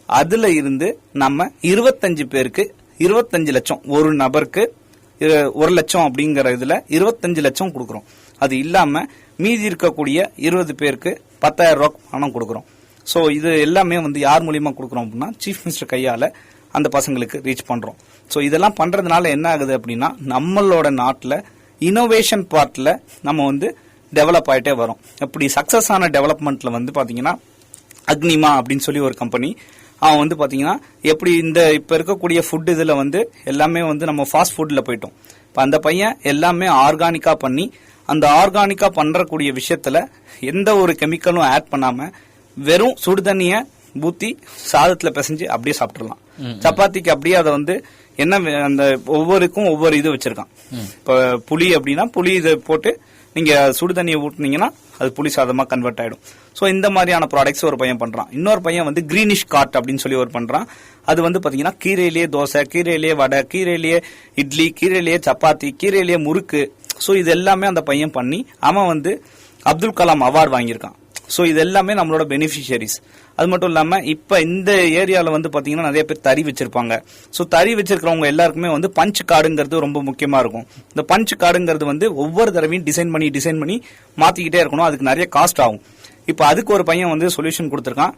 அதுல இருந்து நம்ம 25 பேருக்கு 25 லட்சம், ஒரு நபருக்கு 1 லட்சம் அப்படிங்கிற இதுல 25 லட்சம் கொடுக்கறோம். அது இல்லாம மீதி இருக்கக்கூடிய 20 பேருக்கு 10,000 ரூபாய் பணம் கொடுக்கறோம். சோ இது எல்லாமே வந்து யார் மூலியமா கொடுக்கறோம் அப்படின்னா சீஃப் மினிஸ்டர் கையால அந்த பசங்களுக்கு ரீச் பண்றோம். சோ இதெல்லாம் பண்றதுனால என்ன ஆகுது அப்படின்னா நம்மளோட நாட்டுல இனோவேஷன் பார்ட்ல நம்ம வந்து டெவலப் ஆயிட்டே வரும். எப்படி சக்சஸ் ஆன டெவலப்மெண்ட்ல வந்து பாத்தீங்கன்னா அக்னிமா அப்படின்னு சொல்லி ஒரு கம்பெனி, அவன் வந்து பாத்தீங்கன்னா எப்படி இந்த இப்ப இருக்கக்கூடிய ஃபுட் இதுல வந்து எல்லாமே வந்து நம்ம ஃபாஸ்ட் ஃபுட்ல போயிட்டோம். இப்ப அந்த பையன் எல்லாமே ஆர்கானிக்கா பண்ணி அந்த ஆர்கானிக்கா பண்றக்கூடிய விஷயத்துல எந்த ஒரு கெமிக்கலும் ஆட் பண்ணாம வெறும் சுடுதண்ணிய ஊத்தி சாதத்துல பிசைஞ்சு அப்படியே சாப்பிட்டுறலாம். சப்பாத்திக்கு அப்படியே அதை வந்து என்ன அந்த ஒவ்வொருக்கும் ஒவ்வொரு இது வச்சிருக்கான். இப்ப புளி அப்படின்னா புளி இதை போட்டு நீங்க சுடு தண்ணியை ஊட்டினீங்கன்னா அது புளி சாதமா கன்வெர்ட் ஆயிடும். சோ இந்த மாதிரியான ப்ராடக்ட்ஸ் ஒரு பையன் பண்றான். இன்னொரு பையன் வந்து கிரீனிஷ் கார்ட் அப்படின்னு சொல்லி ஒரு பண்றான். அது வந்து பாத்தீங்கன்னா கீரையிலேயே தோசை, கீரையிலேயே வடை, கீரையிலேயே இட்லி, கீரையிலேயே சப்பாத்தி, கீரையிலேயே முறுக்கு. சோ இது எல்லாமே அந்த பையன் பண்ணி அவன் வந்து அப்துல் கலாம் அவார்டு வாங்கியிருக்கான். சோ இது எல்லாமே நம்மளோட பெனிஃபிஷியரிஸ். அது மட்டும் இல்லாம இப்ப இந்த ஏரியால வந்து பாத்தீங்கன்னா நிறைய பேர் தறி வச்சிருப்பாங்க. சோ தறி வச்சிருக்கிறவங்க எல்லாருக்குமே வந்து பஞ்ச் கார்டுங்கிறது ரொம்ப முக்கியமா இருக்கும். இந்த பஞ்ச் கார்டுங்கிறது வந்து ஒவ்வொரு தடவையும் டிசைன் பண்ணி மாத்திக்கிட்டே இருக்கணும். அதுக்கு நிறைய காஸ்ட் ஆகும். இப்ப அதுக்கு ஒரு பையன் வந்து சொல்யூஷன் கொடுத்திருக்கான்.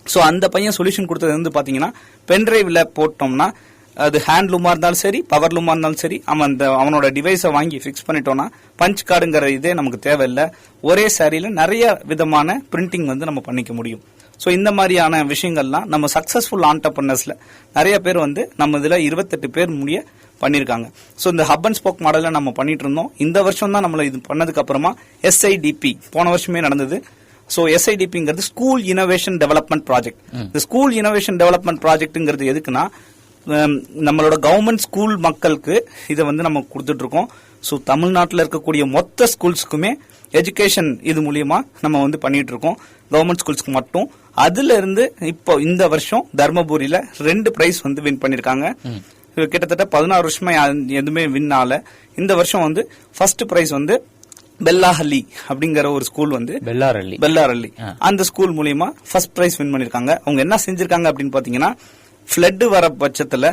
சோ அந்த பையன் சொல்யூஷன் கொடுத்தது வந்து பாத்தீங்கன்னா பென்டிரைவ்ல போட்டோம்னா அது ஹேண்ட்லூமா இருந்தாலும் சரி, பவர் லூமா இருந்தாலும் சரி, அவனோட டிவைஸை வாங்கி பிக்ஸ் பண்ணிட்டோம்னா பஞ்ச் கார்டுங்கிற இதே நமக்கு தேவையில்லை. ஒரே சாரியில நிறைய விதமான பிரிண்டிங் வந்து நம்ம பண்ணிக்க முடியும். சோ இந்த மாதிரியான விஷயங்கள்லாம் நம்ம சக்சஸ்ஃபுல் ஆண்டர்பிரனர்ஸ்ல நிறைய பேர் வந்து நம்ம இதுல 28 பேர் முடிய பண்ணிருக்காங்க. சோ இந்த ஹப் அண்ட் ஸ்போக் மாடல்ல நம்ம பண்ணிட்டு இருந்தோம். இந்த வருஷம் தான் நம்மள இது பண்ணதுக்கு அப்புறமா SIDP போன வருஷமே நடந்தது. சோ SIDPங்கிறது ஸ்கூல் இனோவேஷன் டெவலப்மெண்ட் ப்ராஜெக்ட். இந்த ஸ்கூல் இனோவேஷன் டெவலப்மெண்ட் ப்ராஜெக்ட்ங்கிறது எதுக்குன்னா நம்மளோட கவர்மெண்ட் ஸ்கூல் மக்களுக்கு இதை வந்து நம்ம கொடுத்துட்டு இருக்கோம். சோ தமிழ்நாட்டில் இருக்கக்கூடிய மொத்த ஸ்கூல்ஸுக்குமே எஜுகேஷன் இது மூலியமா நம்ம வந்து பண்ணிட்டு இருக்கோம். கவர்மெண்ட் ஸ்கூல்ஸ்க்கு மட்டும். அதுல இருந்து இப்போ இந்த வருஷம் தர்மபுரியில 2 பிரைஸ் வந்து வின் பண்ணிருக்காங்க. கிட்டத்தட்ட 16 வருஷமா எதுவுமே வின் ஆகல. இந்த வருஷம் வந்து ஃபர்ஸ்ட் பிரைஸ் வந்து பெல்லாஹள்ளி அப்படிங்கிற ஒரு ஸ்கூல் வந்து பெல்லாரள்ளி அந்த ஸ்கூல் மூலியமா ஃபர்ஸ்ட் பிரைஸ் வின் பண்ணிருக்காங்க. அவங்க என்ன செஞ்சிருக்காங்க அப்படின்னு பாத்தீங்கன்னா ஃபிளட் வர பட்சத்துல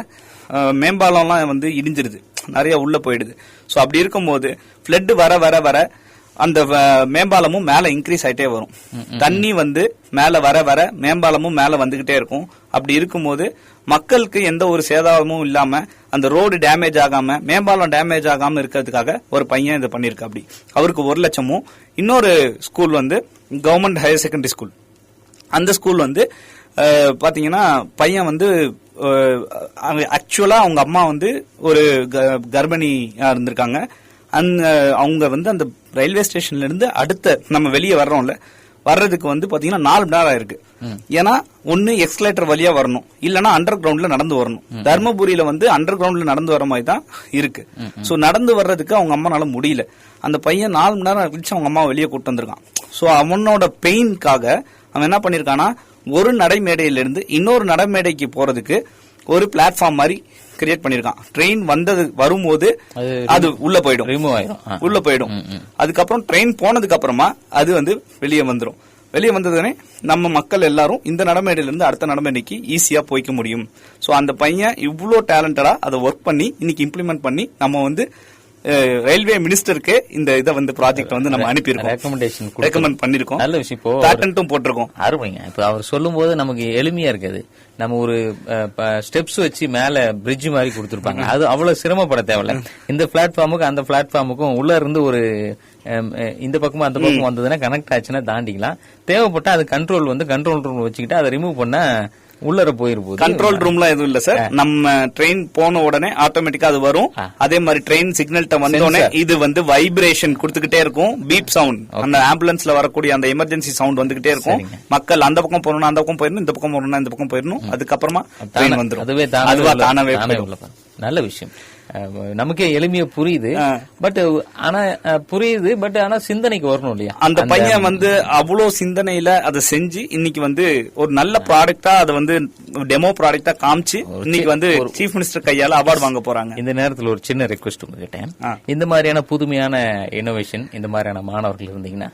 மேம்பாலம்லாம் வந்து இடிஞ்சிருது, நிறைய உள்ள போயிடுது. சோ அப்படி இருக்கும்போது ஃபிளட் வர வர வர அந்த மேம்பாலமும் மேல இன்க்ரீஸ் ஆயிட்டே வரும். தண்ணி வந்து மேல வர வர மேம்பாலமும் மேல வந்துகிட்டே இருக்கும். அப்படி இருக்கும்போது மக்களுக்கு எந்த ஒரு சேதாரமும் இல்லாம அந்த ரோடு டேமேஜ் ஆகாம மேம்பாலம் டேமேஜ் ஆகாம இருக்கிறதுக்காக ஒரு பையன் இது பண்ணிருக்கு. அப்படி அவருக்கு 1 லட்சமும். இன்னொரு ஸ்கூல் வந்து கவர்மெண்ட் ஹையர் செகண்டரி ஸ்கூல். அந்த ஸ்கூல் வந்து பாத்தீங்கன்னா பையன் வந்து ஆக்சுவலா அவங்க அம்மா வந்து ஒரு கர்ப்பிணியா இருந்திருக்காங்க. அவங்க வந்து அந்த ரயில்வே ஸ்டேஷன்ல இருந்து அடுத்த நம்ம வெளியே வர்றோம்ல, வர்றதுக்கு வந்து பாத்தீங்கன்னா 4 மணி நேரம் இருக்கு. ஏன்னா ஒன்னு எக்ஸ்கலேட்டர் வழியா வரணும், இல்லன்னா அண்டர் கிரவுண்ட்ல நடந்து வரணும். தர்மபுரியில வந்து அண்டர் கிரவுண்ட்ல நடந்து வர மாதிரி தான் இருக்கு. சோ நடந்து வர்றதுக்கு அவங்க அம்மானால முடியல. அந்த பையன் 4 மணி நேரம் கழிச்சு அவங்க அம்மா வெளியே கூட்டு வந்திருக்கான். சோ அவனோட பெயின்காக அவன் என்ன பண்ணிருக்கானா, ஒரு நடைமேடையில இருந்து இன்னொரு நடைமேடைக்கு போறதுக்கு ஒரு பிளாட்ஃபார்ம் மாதிரி கிரியேட் பண்ணிருக்கான். ட்ரெயின் வரும்போது அது உள்ள போயிடும். அதுக்கப்புறம் ட்ரெயின் போனதுக்கு அப்புறமா அது வந்து வெளியே வந்துடும். வெளியே வந்ததுனே நம்ம மக்கள் எல்லாரும் இந்த நடைமேடையில இருந்து அடுத்த நடைமேடைக்கு ஈஸியா போய்க்க முடியும். சோ அந்த பையன் இவ்வளவு டேலண்டடா அதை ஒர்க் பண்ணி இன்னைக்கு இம்ப்ளிமெண்ட் பண்ணி நம்ம வந்து ரயில்வே மினிஸ்டருக்கு இந்த இதை வந்து ப்ராஜெக்ட் வந்து நம்ம அனுப்பியிருக்கோம், ரெக்கமெண்ட் பண்ணிருக்கோம். நல்ல விஷயம். இப்போ பேட்டன்ட்டும் போட்டிருக்கோம். அருமைங்க. இப்ப அவர் சொல்லும் போது நமக்கு எளிமையா இருக்காது. நம்ம ஒரு ஸ்டெப்ஸ் வச்சு மேல பிரிட்ஜ் மாதிரி கொடுத்திருப்பாங்க. அது அவ்வளவு சிரமப்பட தேவையில்ல. இந்த பிளாட்ஃபார்முக்கு அந்த பிளாட்ஃபார்முக்கும் உள்ள இருந்து ஒரு இந்த பக்கமும் அந்த பக்கம் வந்ததுன்னா கனெக்ட் ஆச்சுன்னா தாண்டிக்கலாம். தேவைப்பட்டா அது கண்ட்ரோல் ரூம் வச்சுக்கிட்டு அதை ரிமூவ் பண்ண உள்ளர போயிருப்போம். கண்ட்ரோல் ரூம்லாம் எதுவும் இல்ல சார். நம்ம ட்ரெயின் போன உடனே ஆட்டோமேட்டிக்கா அது வரும். அதே மாதிரி ட்ரெயின் சிக்னல்ட்ட வந்தோடனே இது வந்து வைப்ரேஷன் கொடுத்துக்கிட்டே இருக்கும். பீப் சவுண்ட், அந்த ஆம்புலன்ஸ்ல வரக்கூடிய அந்த எமர்ஜென்சி சவுண்ட் வந்துகிட்டே இருக்கும். மக்கள் அந்த பக்கம் போறணும், அந்த பக்கம் போயிடணும், இந்த பக்கம் போறணும், இந்த பக்கம் போயிடணும். அதுக்கப்புறமா ட்ரெயின் வந்துடும். அதுவே தானாவே. நல்ல விஷயம். நமக்கே எளிமையா புரியுது. பட் ஆனா சிந்தனைக்கு வரணும் இல்லையா? அந்த பையன் வந்து அவ்வளவு சிந்தனையில அதை செஞ்சு இன்னைக்கு வந்து ஒரு நல்ல ப்ராடக்டா அதை வந்து டெமோ ப்ராடக்டா காமிச்சு இன்னைக்கு வந்து சீஃப் மினிஸ்டர் கையால அவார்டு வாங்க போறாங்க. இந்த நேரத்தில் ஒரு சின்ன ரெக்வெஸ்ட் உங்ககிட்ட, இந்த மாதிரியான புதுமையான இன்னோவேஷன், இந்த மாதிரியான மாணவர்கள் இருந்தீங்கன்னா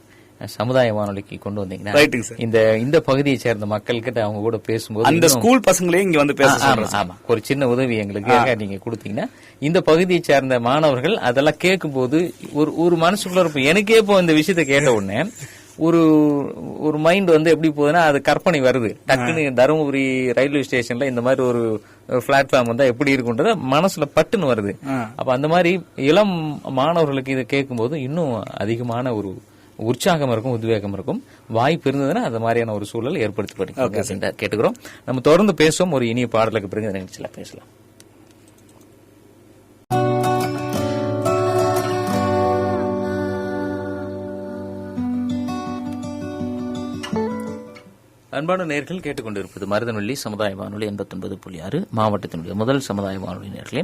சமுதாய வானொலிக்கு கொண்டு வந்தீங்கன்னா இந்த பகுதியை சேர்ந்த மக்கள் கிட்ட அவங்க கூட பேசும்போது அந்த ஸ்கூல் பசங்களே இங்க வந்து ஆமா ஒரு சின்ன உதவி எங்களுக்கு நீங்க கொடுத்தீங்கன்னா இந்த பகுதியை சேர்ந்த மாணவர்கள் அதெல்லாம் கேட்கும் போது ஒரு மனசுக்குள்ள இருப்போம். எனக்கே இப்போ இந்த விஷயத்த கேட்ட உடனே ஒரு மைண்ட் வந்து எப்படி போகுதுன்னா அது கற்பனை வருது. டக்குன்னு தருமபுரி ரயில்வே ஸ்டேஷன்ல இந்த மாதிரி ஒரு பிளாட்ஃபார்ம் வந்தா எப்படி இருக்குன்றத மனசுல பட்டுன்னு வருது. அப்ப அந்த மாதிரி இளம் மாணவர்களுக்கு இதை கேட்கும் போது இன்னும் அதிகமான ஒரு உற்சாகம் இருக்கும், உத்வேகம் இருக்கும். வாய்ப்பு இருந்ததுன்னா அது மாதிரியான ஒரு சூழல் ஏற்படுத்தி கேட்டுக்கிறோம். நம்ம தொடர்ந்து பேசுவோம். ஒரு இனிய பாடலுக்கு பிறகு நிகழ்ச்சியில பேசலாம். அன்பான நேயர்கள் கேட்டுக்கொண்டிருப்பது மருதன்வெள்ளி சமுதாய வானொலி 89.6 மாவட்டத்தினுடைய முதல் சமுதாய வானொலி நேயர்களே.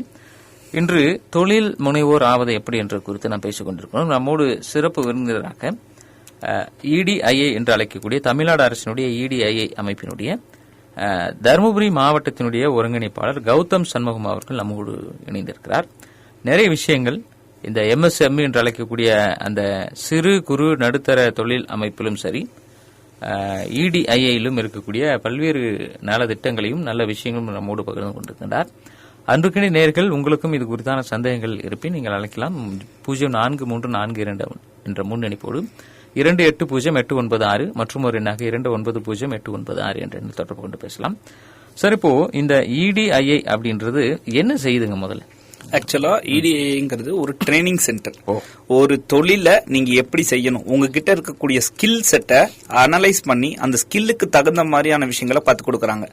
இன்று தொழில் முனைவோர் ஆவது எப்படி என்ற குறித்து நாம் பேசிக் கொண்டிருக்கிறோம். நம்மோடு சிறப்பு விருந்தினராக EDIA என்று அழைக்கக்கூடிய தமிழ்நாடு அரசினுடைய EDIA அமைப்பினுடைய தருமபுரி மாவட்டத்தினுடைய ஒருங்கிணைப்பாளர் கௌதம் சண்முகம் அவர்கள் நம்மோடு இணைந்திருக்கிறார். நிறைய விஷயங்கள் இந்த MSME என்று அழைக்கக்கூடிய அந்த சிறு குறு நடுத்தர தொழில் அமைப்பிலும் சரி, EDIA-யிலும் இருக்கக்கூடிய பல்வேறு நல திட்டங்களையும் நல்ல விஷயங்களும் நம்மோடு பகிர்ந்து கொண்டிருக்கின்றார். அன்றுக்கிணை நேயர்கள், உங்களுக்கும் இது குறித்தான சந்தேகங்கள் இருப்பின் நீங்கள் அழைக்கலாம். 043442 என்ற முன்னணிப்போடு 280896 மற்றும் ஒரு எண்ணாக 290896 என்ற எண்ணில் தொடர்பு கொண்டு பேசலாம். சார், இப்போ இந்த EDIA அப்படின்றது என்ன செய்யுதுங்க? முதல்ல ஆக்சுவலா EDIAங்கிறது ஒரு ட்ரைனிங் சென்டர். ஒரு தொழில நீங்க எப்படி செய்யணும், உங்ககிட்ட இருக்கக்கூடிய ஸ்கில் செட்டை அனலைஸ் பண்ணி அந்த ஸ்கில்லுக்கு தகுந்த மாதிரியான விஷயங்களை பார்த்து கொடுக்கறாங்க.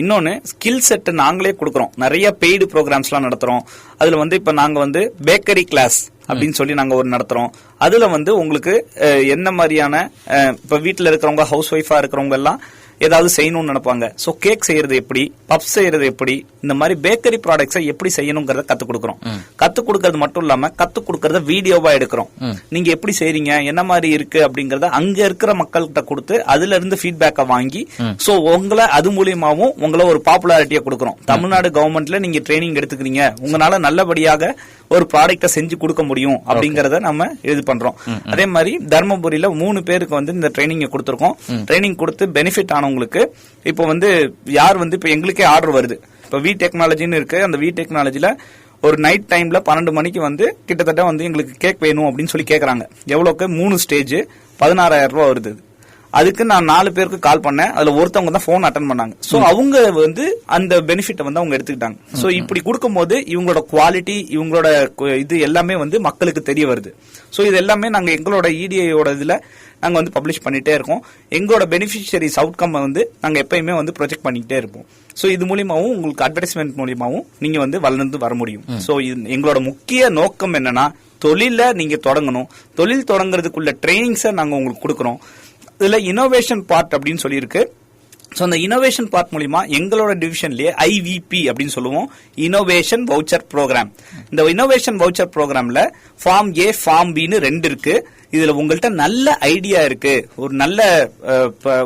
இன்னொன்னு, ஸ்கில் செட்டை நாங்களே கொடுக்கறோம். நிறைய பெய்டு ப்ரோக்ராம்ஸ் எல்லாம் நடத்துறோம். அதுல இப்ப நாங்க பேக்கரி கிளாஸ் அப்படின்னு சொல்லி நாங்க ஒரு நடத்துறோம். அதுல உங்களுக்கு என்ன மாதிரியான இப்ப வீட்டுல இருக்கிறவங்க, ஹவுஸ் ஒய்ஃபா இருக்கிறவங்க எல்லாம் ஏதாவது செய்யணும்னு நினைப்பாங்க. சோ கேக் செய்யறது எப்படி, பப் செய்யறது எப்படி, இந்த மாதிரி பேக்கரி ப்ராடக்ட்ஸை எப்படி செய்யணுங்கிறத கத்து கொடுக்கறோம். கத்து கொடுக்கறது மட்டும் இல்லாம கத்து கொடுக்கறத வீடியோவா எடுக்கிறோம். நீங்க எப்படி செய்றீங்க, என்ன மாதிரி இருக்கு அப்படிங்கறத அங்க இருக்கிற மக்கள்கிட்ட கொடுத்து அதுல இருந்து ஃபீட்பேக்கை வாங்கி சோ உங்களை அது மூலியமாவும் உங்களை ஒரு பாப்புலாரிட்டியை கொடுக்கறோம். தமிழ்நாடு கவர்மெண்ட்ல நீங்க ட்ரைனிங் எடுத்துக்கிறீங்க, உங்களால நல்லபடியாக ஒரு ப்ராடக்ட செஞ்சு கொடுக்க முடியும் அப்படிங்கறத நம்ம இது பண்றோம். அதே மாதிரி தர்மபுரியில 3 பேருக்கு இந்த ட்ரைனிங் கொடுத்திருக்கோம். ட்ரைனிங் கொடுத்து பெனிஃபிட் ஆனவங்களுக்கு இப்போ யார் இப்ப எங்களுக்கே ஆர்டர் வருது. இப்ப வி டெக்னாலஜின்னு இருக்கு. அந்த வி டெக்னாலஜில ஒரு நைட் டைம்ல 12 மணிக்கு கிட்டத்தட்ட எங்களுக்கு கேக் வேணும் அப்படின்னு சொல்லி கேக்குறாங்க. எவ்வளவுக்கு? 3 ஸ்டேஜ் 16,000 ரூபாய் வருது. அதுக்கு நான் 4 பேருக்கு கால் பண்ணேன். அதுல ஒருத்தவங்க தான் போன் அட்டன் பண்ணாங்க. சோ அவங்க அந்த பெனிஃபிட் அவங்க எடுத்துக்கிட்டாங்க. சோ இப்படி கொடுக்கும்போது இவங்களோட குவாலிட்டி, இவங்களோட இது எல்லாமே மக்களுக்கு தெரிய வருது. சோ இது எல்லாமே நாங்க எங்களோட EDIA-யோட இதுல நாங்க பப்ளிஷ் பண்ணிட்டே இருக்கோம். எங்களோட பெனிஃபிஷியரிஸ் அவுட்கம் நாங்க எப்பயுமே ப்ரொஜெக்ட் பண்ணிக்கிட்டே இருப்போம். சோ இது மூலியமாவும் உங்களுக்கு அட்வர்டைஸ்மெண்ட் மூலியமாவும் நீங்க வளர்ந்து வர முடியும். சோ எங்களோட முக்கிய நோக்கம் என்னன்னா, தொழில நீங்க தொடங்கணும். தொழில் தொடங்குறதுக்குள்ள ட்ரைனிங்ஸை நாங்க உங்களுக்கு கொடுக்கறோம். இதுல இனோவேஷன் பார்ட் அப்படின்னு சொல்லி இருக்கு. சோ அந்த இனோவேஷன் பார்ட் மூலமா எங்களோட டிவிஷன்லயே IVP அப்படின்னு சொல்லுவோம், இனோவேஷன் வவுச்சர் ப்ரோக்ராம். இந்த இனோவேஷன் வவுச்சர் ப்ரோக்ராம்ல ஃபார்ம் A, ஃபார்ம் Bன்னு 2 இருக்கு. இதுல உங்கள்கிட்ட நல்ல ஐடியா இருக்கு, ஒரு நல்ல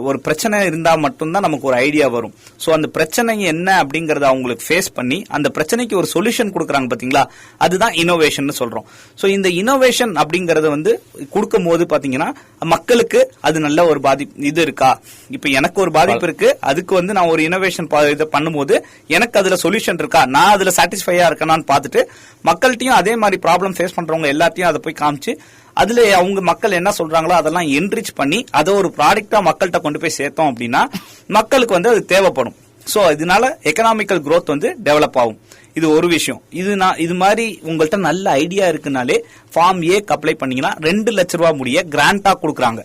ஒரு பிரச்சனை இருந்தா மட்டும்தான் நமக்கு ஒரு ஐடியா வரும். சோ அந்த பிரச்சனை என்ன அப்படிங்கறத அவங்களுக்கு ஃபேஸ் பண்ணி அந்த பிரச்சனைக்கு ஒரு சொல்யூஷன் கொடுக்கறாங்க பாத்தீங்களா, அதுதான் இனோவேஷன் சொல்றோம். சோ இந்த இனோவேஷன் அப்படிங்கறத கொடுக்கும் போது பாத்தீங்கன்னா மக்களுக்கு அது நல்ல ஒரு இது இருக்கா, இப்ப எனக்கு ஒரு பாதிப்பு இருக்கு, அதுக்கு நான் ஒரு இனோவேஷன் இதை பண்ணும்போது எனக்கு அதுல சொல்யூஷன் இருக்கா, நான் அதுல சாட்டிஸ்ஃபையா இருக்கேனான்னு பார்த்துட்டு மக்கள்கிட்டயும் அதே மாதிரி ப்ராப்ளம் ஃபேஸ் பண்றவங்க எல்லாத்தையும் அதை போய் காமிச்சு அதுல அவங்க மக்கள் என்ன சொல்றாங்களோ அதெல்லாம் என்ரிச் பண்ணி அதை ஒரு ப்ராடக்டா மக்கள்கிட்ட கொண்டு போய் சேர்த்தோம் அப்படின்னா மக்களுக்கு அது தேவைப்படும். சோ இதனால எக்கனாமிக்கல் growth டெவலப் ஆகும். இது ஒரு விஷயம். இது மாதிரி உங்கள்கிட்ட நல்ல ஐடியா இருக்குனாலே ஃபார்ம் ஏக்கு அப்ளை பண்ணீங்கன்னா 2 லட்சம் ரூபாய் முடிய கிராண்டா கொடுக்குறாங்க.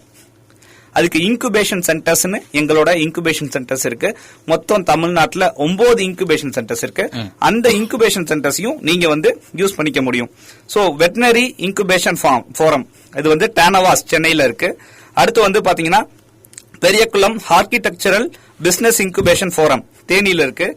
அதுக்கு இன்குபேஷன் சென்டர்ஸ்னு எங்களோட இன்குபேஷன் சென்டர்ஸ் இருக்கு. மொத்தம் தமிழ்நாட்டுல 9 இன்குபேஷன் சென்டர்ஸ் இருக்கு. அந்த இன்குபேஷன் சென்டர்ஸையும் நீங்க யூஸ் பண்ணிக்க முடியும். சோ வெட்டனரி இன்குபேஷன் ஃபோரம் இது டானவாஸ் சென்னையில இருக்கு. அடுத்து பாத்தீங்கன்னா Periyakulam architectural business incubation forum தேனியில இருக்கு.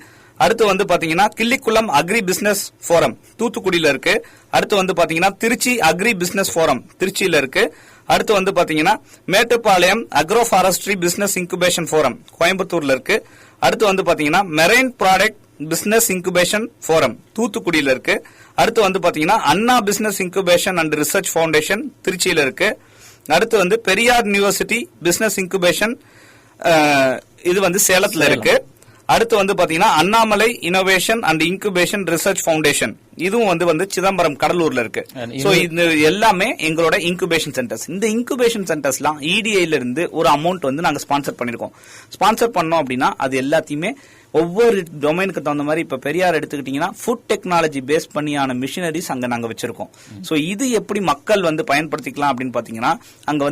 அடுத்து பாத்தீங்கன்னா கிள்ளிக்குளம் அக்ரி பிசினஸ் ஃபோரம் தூத்துக்குடியில இருக்கு. அடுத்து பாத்தீங்கன்னா திருச்சி அக்ரி பிசினஸ் ஃபோரம் திருச்சியில இருக்கு. அடுத்து பாத்தீங்கன்னா Mettupalayam agro forestry business incubation forum கோயம்புத்தூர்ல இருக்கு. அடுத்து பாத்தீங்கன்னா marine product business incubation forum தூத்துக்குடியில இருக்கு. அடுத்து பாத்தீங்கன்னா Anna business incubation and research foundation திருச்சியில இருக்கு. அடுத்து பெரியார் யுனிவர்சிட்டி பிசினஸ் இன்குபேஷன் இது சேலத்துல இருக்கு. அடுத்து பாத்தீங்கன்னா Annamalai innovation and incubation research foundation இதுவும் சிதம்பரம் கடலூர்ல இருக்கு. சோ இது எல்லாமே எங்களோட இன்குபேஷன் சென்டர்ஸ். இந்த இன்குபேஷன் சென்டர்ஸ்லாம் EDIA-ல இருந்து ஒரு அமௌண்ட் நாங்க ஸ்பான்சர் பண்ணிருக்கோம். ஸ்பான்சர் பண்ணோம் அப்படின்னா அது எல்லாத்தையுமே ஒவ்வொரு டொமைனுக்கு தகுந்த மாதிரி இப்ப பெரியார் எடுத்துக்கிட்டீங்கன்னா ஃபுட் டெக்னாலஜி பேஸ் பண்ணியான மிஷினரிஸ் அங்க நாங்க வச்சிருக்கோம். சோ இது எப்படி மக்கள் பயன்படுத்திக்கலாம் அப்படின்னு பாத்தீங்கன்னா அங்க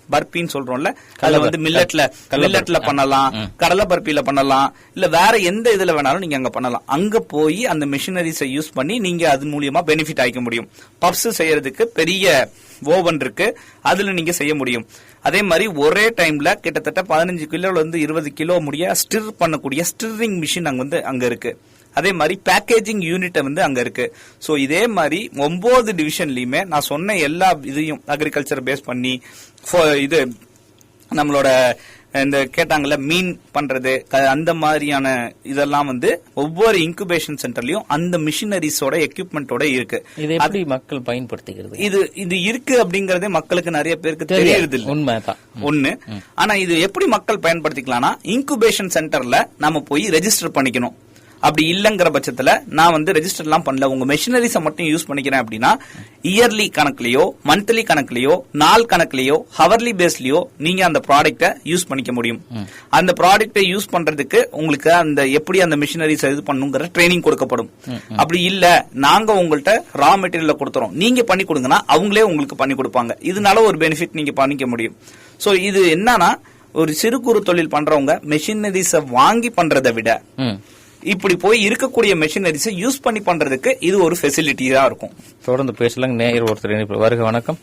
பர்பின்னு சொல்றோம்ல, அதுல மில்லட்ல பண்ணலாம், கடலை பர்பியில பண்ணலாம், இல்ல வேற எந்த இதுல வேணாலும் நீங்க அங்க பண்ணலாம். அங்க போய் அந்த மிஷினரிஸை யூஸ் பண்ணி நீங்க அது மூலியமா பெனிஃபிட் ஆயிக்க முடியும். பப்ஸ் செய்யறதுக்கு பெரிய ஓவன் இருக்கு, அதுல நீங்க செய்ய முடியும். அதே மாதிரி ஒரே டைம்ல கிட்டத்தட்ட 15 கிலோல இருந்து 20 கிலோ முடிய ஸ்டிர் பண்ணக்கூடிய ஸ்டிரிங் மிஷின் அங்க இருக்கு. அதே மாதிரி பேக்கேஜிங் யூனிட் அங்க இருக்கு. சோ இதே மாதிரி 9 டிவிஷன்லயுமே நான் சொன்ன எல்லா இதையும் அக்ரிகல்ச்சர் பேஸ் பண்ணி இது நம்மளோட இந்த கேட்டாங்கல்ல மீன் பண்றது அந்த மாதிரியான இதெல்லாம் ஒவ்வொரு இன்குபேஷன் சென்டர்லயும் அந்த மிஷினரிஸோட எக்யூப்மெண்டோட இருக்கு. இது எப்படி மக்கள் பயன்படுத்திக்கிறது? இது இருக்கு அப்படிங்கறதே மக்களுக்கு நிறைய பேருக்கு தெரியுது ஒண்ணு. ஆனா இது எப்படி மக்கள் பயன்படுத்திக்கலாம்னா இன்குபேஷன் சென்டர்ல நாம போய் ரெஜிஸ்டர் பண்ணிக்கணும். அப்படி இல்லங்கிற பட்சத்துல நான் ரெஜிஸ்டர் எல்லாம் பண்ணல, உங்க மெஷினரிஸை மட்டும் யூஸ் பண்ணிக்கிறேன் அப்படின்னா இயர்லி கணக்குலயோ மந்த்லி கணக்குலயோ நாள் கணக்குலயோ ஹவர்லி பேஸ்லயோ நீங்க அந்த ப்ராடக்ட்டை யூஸ் பண்ணிக்க முடியும். அந்த ப்ராடக்ட்டை யூஸ் பண்றதுக்கு உங்களுக்கு அந்த எப்படி அந்த மிஷினரிஸ் இது பண்ணுங்கிற ட்ரைனிங் கொடுக்கப்படும். அப்படி இல்ல நாங்க உங்கள்ட்ட ரா மெட்டீரியல் கொடுத்துறோம், நீங்க பண்ணி கொடுங்கன்னா அவங்களே உங்களுக்கு பண்ணி கொடுப்பாங்க. இதனால ஒரு பெனிஃபிட் நீங்க பண்ணிக்க முடியும். சோ இது என்னன்னா ஒரு சிறு குறு தொழில் பண்றவங்க மெஷினரிஸை வாங்கி பண்றதை விட இப்படி போய் இருக்கக்கூடிய மெஷினரிஸை யூஸ் பண்ணி பண்றதுக்கு இது ஒரு ஃபெசிலிட்டியா இருக்கும். தொடர்ந்து பேசலாம். நேயர் ஒருத்தர் வருக. வணக்கம்.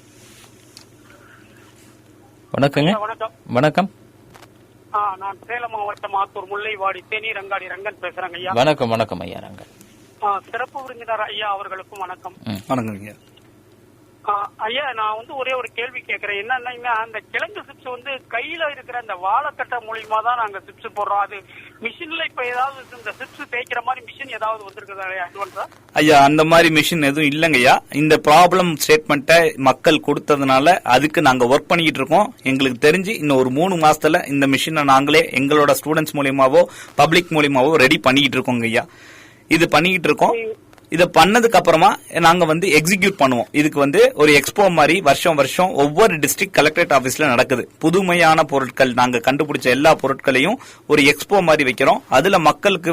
வணக்கங்க. வணக்கம். நான் சேலம் மாவட்டம் ஆத்தூர் முல்லைவாடி தேனி ரங்காடி ரங்கன் பேசுறேங்க ஐயா. வணக்கம். வணக்கம் ஐயா ரங்கன். சிறப்பு விருந்தினர் ஐயா அவர்களுக்கும் வணக்கம். வணக்கம் ஐயா. ஐயா நான் ஒரே ஒரு கேள்வி கேட்கிறேன். என்னன்னா அந்த கிழங்கு சிப்ஸ் கையில இருக்கிற அந்த வாழைக்கட்டை மூலியமா தான் நாங்க சிப்ஸ் போடுறோம். அது மிஷின்ல இப்ப ஏதாவது இந்த சிப்ஸ் தேய்க்கிற மாதிரி மிஷின் ஏதாவது வந்திருக்குதா ஐயா? ஐயா அந்த மாதிரி மிஷின் எதுவும் இல்லைங்கய்யா. இந்த ப்ராப்ளம் ஸ்டேட்மெண்ட்டை மக்கள் கொடுத்ததுனால அதுக்கு நாங்க ஒர்க் பண்ணிக்கிட்டு இருக்கோம். எங்களுக்கு தெரிஞ்சு இன்னும் ஒரு 3 மாசத்துல இந்த மிஷினை நாங்களே எங்களோட ஸ்டூடெண்ட்ஸ் மூலியமாவோ பப்ளிக் மூலியமாவோ ரெடி பண்ணிக்கிட்டு இருக்கோங்க ஐயா. இது பண்ணிக்கிட்டு இருக்கோம். இத பண்ணதுக்கு அப்புறமா நாங்க எக்ஸிக்யூட் பண்ணுவோம். இதுக்கு ஒரு எக்ஸ்போ மாதிரி வருஷம் வருஷம் ஒவ்வொரு டிஸ்ட்ரிக்ட் கலெக்டரேட் ஆபீஸ்ல நடக்குது. புதுமையான பொருட்கள் நாங்க கண்டுபிடிச்ச எல்லா பொருட்களையும் ஒரு எக்ஸ்போ மாதிரி வைக்கிறோம். அதுல மக்களுக்கு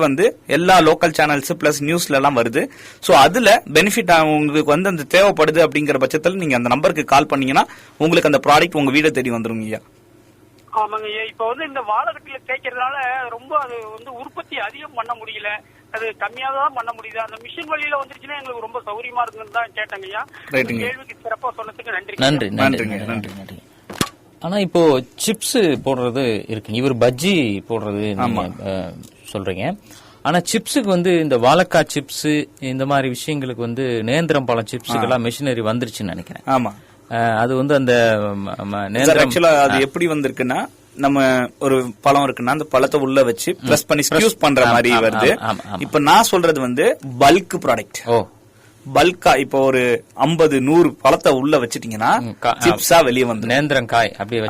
எல்லா லோக்கல் சேனல்ஸ் பிளஸ் நியூஸ்ல எல்லாம் வருது. சோ அதுல பெனிஃபிட் உங்களுக்கு அந்த தேவைப்படுது அப்படிங்கிற பட்சத்துல நீங்க அந்த நம்பருக்கு கால் பண்ணீங்கன்னா உங்களுக்கு அந்த ப்ராடக்ட் உங்க வீட தேடி வந்துரும் ஐயா. ஆமாங்க ஐயா. இப்ப இந்த வாழைக்கட்டில தேய்க்கிறதுனால ரொம்ப அது உற்பத்தி அதிகம் பண்ண முடியல, அது கம்மியா தான் பண்ண முடியுது. அந்த மிஷின் வழியில வந்துருச்சுன்னா எங்களுக்கு ரொம்ப சௌரியமா இருக்குன்னு தான் கேட்டேங்க ஐயா. கேள்விக்கு சிறப்பா சொன்னதுக்கு நன்றி. நன்றி. ஆனா இப்போ சிப்ஸ் போடுறது இருக்கு, இவர் பஜ்ஜி போடுறது சொல்றீங்க. ஆனா சிப்ஸுக்கு இந்த வாழைக்காய் சிப்ஸ் இந்த மாதிரி விஷயங்களுக்கு நேந்திரம் பழம் சிப்ஸுக்கு எல்லாம் மிஷினரி வந்துருச்சுன்னு நினைக்கிறேன். ஆமா, அது அந்த அது எப்படி வந்திருக்குன்னா நம்ம ஒரு பழம் இருக்குன்னா அந்த பழத்தை உள்ள வச்சு பிரஸ் பண்ணி ஸ்க்யூஸ் பண்ற மாதிரி வருது. இப்ப நான் சொல்றது பல்க் ப்ராடக்ட். பல்கா இப்போ ஒரு 50-100 பழத்தை உள்ள வச்சிட்டீங்கன்னா சிப்ஸா வெளியே வந்து நேந்திரம் காய் அப்படியே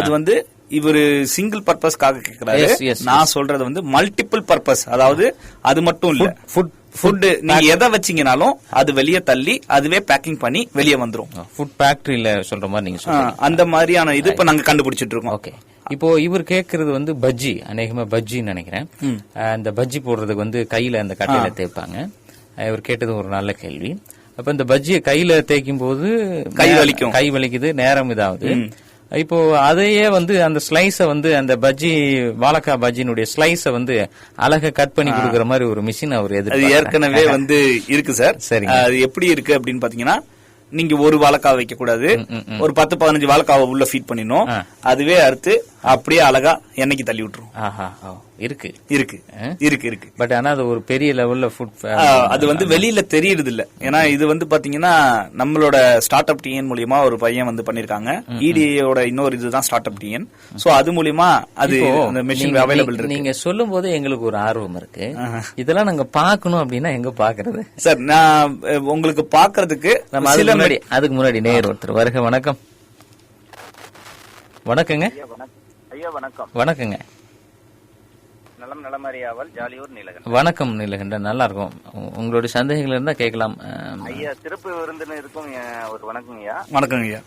அது இவரு சிங்கிள் பர்பஸ்க்காக கேக்குறாரு. நான் சொல்றது மல்டிபிள் பர்பஸ், அதாவது அது மட்டும் இல்ல ஃபுட் நீங்க எதை வச்சீங்கனாலும் அது வெளியே தள்ளி அதுவே பேக்கிங் பண்ணி வெளியே வந்துரும். ஃபுட் ஃபேக்டரியில சொல்ற மாதிரி நீங்க சொல்றீங்க. அந்த மாதிரியான இது இப்ப நாங்க கண்டுபிடிச்சிட்டு இருக்கோம். ஓகே. இப்போ இவர் கேக்குறது பஜ்ஜி, அநேகமா பஜ்ஜின்னு நினைக்கிறேன். அந்த பஜ்ஜி போடுறதுக்கு கையில அந்த கட்டையில தேய்ப்பாங்க. இவர் கேட்டது ஒரு நல்ல கேள்வி. அப்ப இந்த பஜ்ஜியை கையில தேய்க்கும் போது கை வலிக்குது, நேரம் இதாவது. இப்போ அதையே அந்த ஸ்லைஸ அந்த பஜ்ஜி வாழைக்காய் பஜ்ஜினுடைய ஸ்லைஸ அழகா கட் பண்ணி கொடுக்கற மாதிரி ஒரு மிஷின் அவர் ஏற்கனவே இருக்கு சார். சரி, அது எப்படி இருக்கு அப்படின்னு பாத்தீங்கன்னா, நீங்க ஒரு வாழைக்காய் வைக்க கூடாது, ஒரு 10-15 வாழைக்காவை உள்ள ஃபீட் பண்ணிடணும். அதுவே அறுத்து அப்படியே அழகா எண்ணெய்க்கு தள்ளி விட்டுரும். இருக்கு. பட் ஆனா அது ஒரு பெரிய லெவல்ல ஃபுட் அது வெளியில தெரியுது இல்ல. ஏன்னா இது பாத்தீங்கன்னா நம்மளோட ஸ்டார்ட் அப் டிஎன் மூலியமா ஒரு பையன் பண்ணிருக்காங்க. இடிஏயோட இன்னொரு இதுதான் ஸ்டார்ட் அப் டிஎன். சோ அது மூலியமா அது மெஷின் அவைலபிள் இருக்கு. நீங்க சொல்லும் போது எங்களுக்கு ஒரு ஆர்வம் இருக்கு. இதெல்லாம் நாங்க பாக்கணும் அப்படின்னா எங்க பாக்குறது சார்? நான் உங்களுக்கு பாக்குறதுக்கு அதுக்கு முன்னாடி நேர் ஒருத்தர் வருக. வணக்கம். வணக்கங்க. வணக்கங்க. வணக்கம் நீலகண்டன், நல்லா இருக்கும். உங்களுடைய சந்தேகங்கள் இருந்தா கேட்கலாம் ஐயா. சிறப்பு விருந்தினருக்கும் ஒரு வணக்கம் ஐயா. வணக்கம் ஐயா.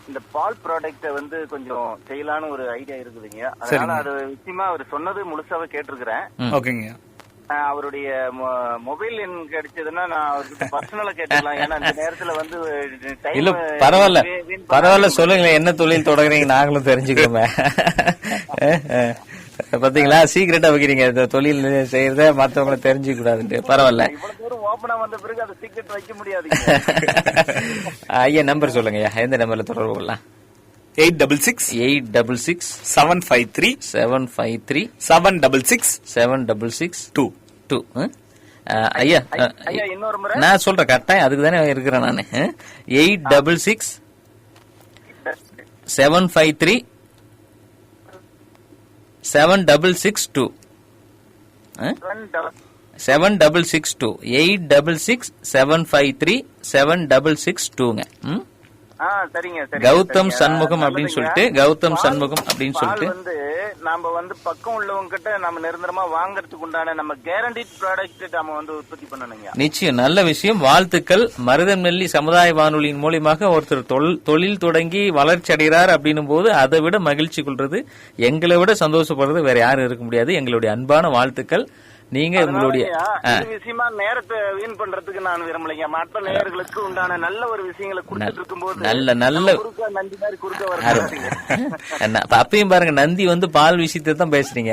இந்த பால் ப்ராடக்ட கொஞ்சம் செய்யலான்னு ஒரு ஐடியா இருக்குதுங்க. அதனால அது விஷயமா அவர் சொன்னது முழுசாவே கேட்டிருக்கிறேன். ஓகேங்க. அவருடைய மொபைல் எண் கிடைச்சதுன்னா நான் அவருக்கு பர்சனலா கேட்டுக்கலாம். ஏன்னா இந்த நேரத்துல இல்ல பரவாயில்ல சொல்லுங்க, என்ன தொழில் தொடங்குறீங்க நாங்களும் தெரிஞ்சுக்கோமே. பாத்தீங்களா, சீக்கிரட்டா வைக்கிறீங்க இந்த தொழில் செய்யறத மத்தவங்களை தெரிஞ்சுக்க கூடாதுன்ட்டு. பரவாயில்ல. இவ்வளவு தூரம் ஓபனா வந்த பிறகு அதை சீக்கிரம் வைக்க முடியாது. ஐயா நம்பர் சொல்லுங்க ஐயா, எந்த நம்பர்ல தொடர்பு கொள்ளலாம்? 866 753 753 766 2. ஐயா இன்னொரு முறை நான் சொல்றேன் கட்டாயம், அதுக்கு தானே இருக்கிறேன் நானு. 866 753 7662. 7662 866 753 7662ங்க. சரிங்க. கௌதம் சண்முகம் அப்படின்னு சொல்லிட்டு, கௌதம் சண்முகம் அப்படின்னு சொல்லிட்டு வந்து நாம வந்து பக்கம் உள்ளவங்க கிட்ட நம்ம நிரந்தரமா வாங்குறதுக்கு உண்டான நம்ம கேரண்டிட் ப்ராடக்ட் நாம வந்து உற்பத்தி பண்ணணுங்க. நிச்சயம், நல்ல விஷயம், வாழ்த்துக்கள். மருதநெல்லி சமுதாய வானொலியின் மூலியமாக ஒருத்தர் தொழில் தொடங்கி வளர்ச்சி அடைகிறார் அப்படின்னும் போது அதை விட மகிழ்ச்சி கொள்றது, எங்களை விட சந்தோஷப்படுறது வேற யாரும் இருக்க முடியாது. எங்களுடைய அன்பான வாழ்த்துக்கள். நீங்க உங்களுடைய விஷயமா நேரத்தை வீண் பண்றதுக்கு நான் விரும்பலைங்க. மற்ற நேயர்களுக்கு உண்டான நல்ல ஒரு விஷயங்களை கொடுத்துட்டு இருக்கும்போது நல்ல நந்தி மாதிரி குறுக்க வர அப்பயும் பாருங்க, நந்தி வந்து பால் விஷயத்தை தான் பேசுறீங்க.